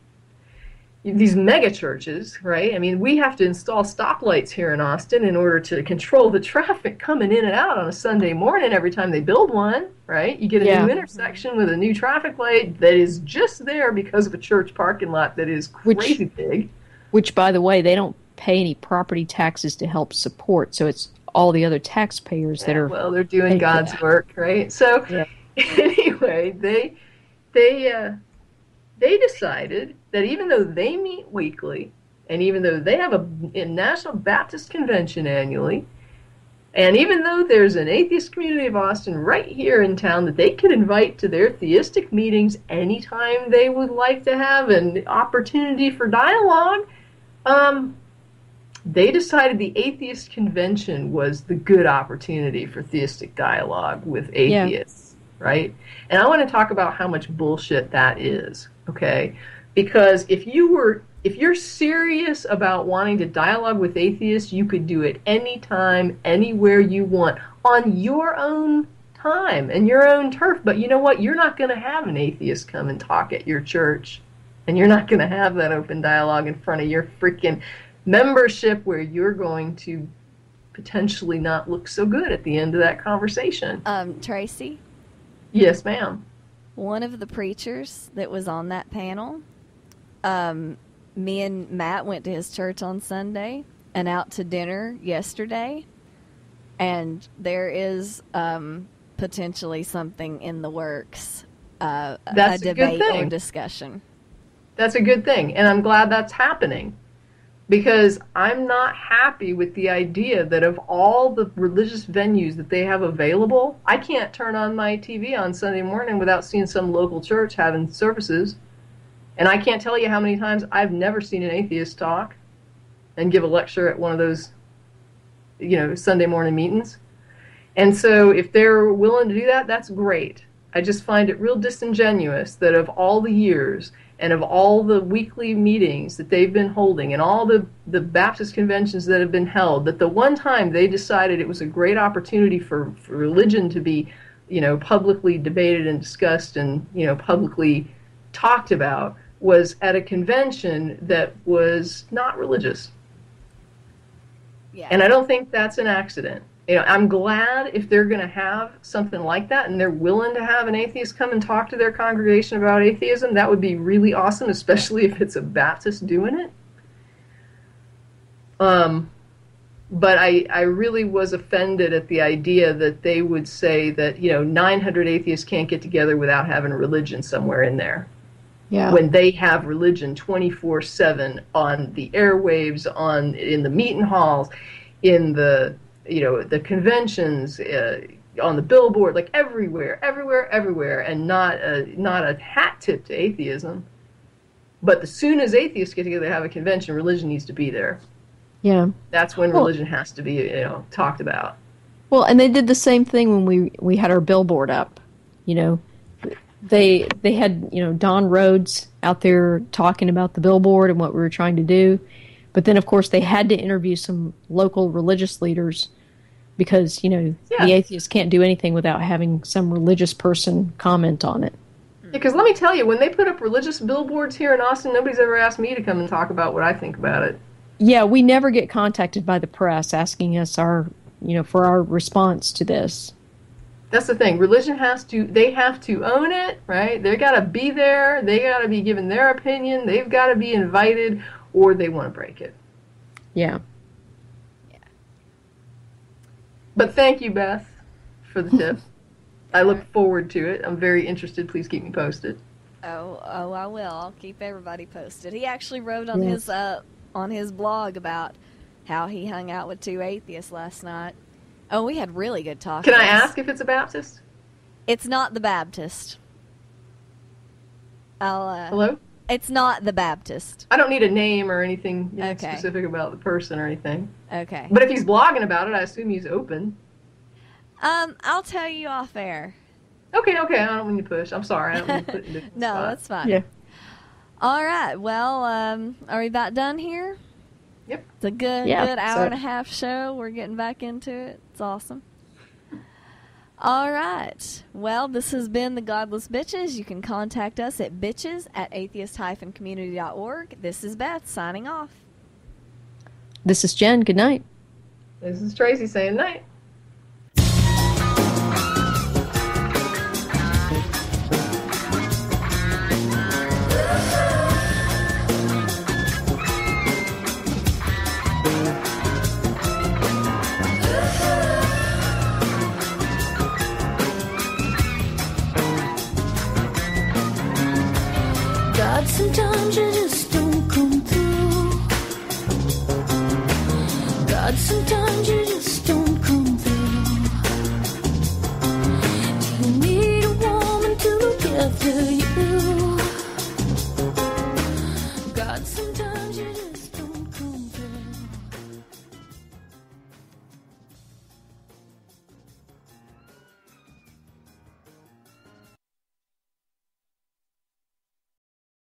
these mega churches, right? I mean, we have to install stoplights here in Austin in order to control the traffic coming in and out on a Sunday morning every time they build one, right? You get a new intersection with a new traffic light that is just there because of a church parking lot that is crazy big. Which, by the way, they don't pay any property taxes to help support, so it's all the other taxpayers that are... Well, they're doing God's work, right? So, anyway, they decided that even though they meet weekly, and even though they have a National Baptist Convention annually, and even though there's an atheist community of Austin right here in town that they could invite to their theistic meetings anytime they would like to have an opportunity for dialogue, they decided the atheist convention was the good opportunity for theistic dialogue with atheists, right? And I want to talk about how much bullshit that is, okay? Because if you're serious about wanting to dialogue with atheists, you could do it anytime, anywhere you want, on your own time and your own turf. But you know what? You're not going to have an atheist come and talk at your church. And you're not going to have that open dialogue in front of your freaking membership where you're going to potentially not look so good at the end of that conversation. Tracie? Yes, ma'am. One of the preachers that was on that panel, me and Matt went to his church on Sunday and out to dinner yesterday, and there is potentially something in the works, a debate or discussion. That's a good thing, and I'm glad that's happening, because I'm not happy with the idea that of all the religious venues that they have available, I can't turn on my TV on Sunday morning without seeing some local church having services. And I can't tell you how many times I've never seen an atheist talk and give a lecture at one of those, Sunday morning meetings. And so if they're willing to do that, that's great. I just find it real disingenuous that of all the years and of all the weekly meetings that they've been holding and all the Baptist conventions that have been held, that the one time they decided it was a great opportunity for religion to be, publicly debated and discussed and, publicly talked about was at a convention that was not religious. Yeah. And I don't think that's an accident. I'm glad if they're going to have something like that and they're willing to have an atheist come and talk to their congregation about atheism. That would be really awesome, especially if it's a Baptist doing it. But I really was offended at the idea that they would say that, 900 atheists can't get together without having a religion somewhere in there. Yeah. When they have religion 24/7 on the airwaves, in the meeting halls, in the the conventions, on the billboard, like everywhere, and not a hat tip to atheism. But as soon as atheists get together to have a convention, religion needs to be there. Yeah. That's when religion has to be, talked about. Well, and they did the same thing when we had our billboard up. They had, Don Rhodes out there talking about the billboard and what we were trying to do. But then, of course, they had to interview some local religious leaders because, the atheists can't do anything without having some religious person comment on it. Because let me tell you, when they put up religious billboards here in Austin, nobody's ever asked me to come and talk about what I think about it. Yeah, we never get contacted by the press asking us for our response to this. That's the thing. Religion they have to own it, right? They got to be there. They got to be given their opinion. They've got to be invited, or they want to break it. Yeah. But thank you, Beth, for the tip. I look forward to it. I'm very interested. Please keep me posted. Oh, I will. I'll keep everybody posted. He actually wrote on his blog about how he hung out with 2 atheists last night. Oh, we had really good talk. Can I ask if it's a Baptist? It's not the Baptist. Hello? It's not the Baptist. I don't need a name or anything Okay. specific about the person or anything. Okay. But if he's blogging about it, I assume he's open. I'll tell you off air. Okay. I don't mean to push. I'm sorry. I don't mean to put you in the No, spot. that's fine. Yeah. All right. Well, are we about done here? Yep. It's a good hour and a half show. We're getting back into it. It's awesome. All right. Well, this has been the Godless Bitches. You can contact us at bitches@atheist-community.org. This is Beth signing off. This is Jen. Good night. This is Tracie saying night. God, sometimes you just don't come through. God, sometimes you just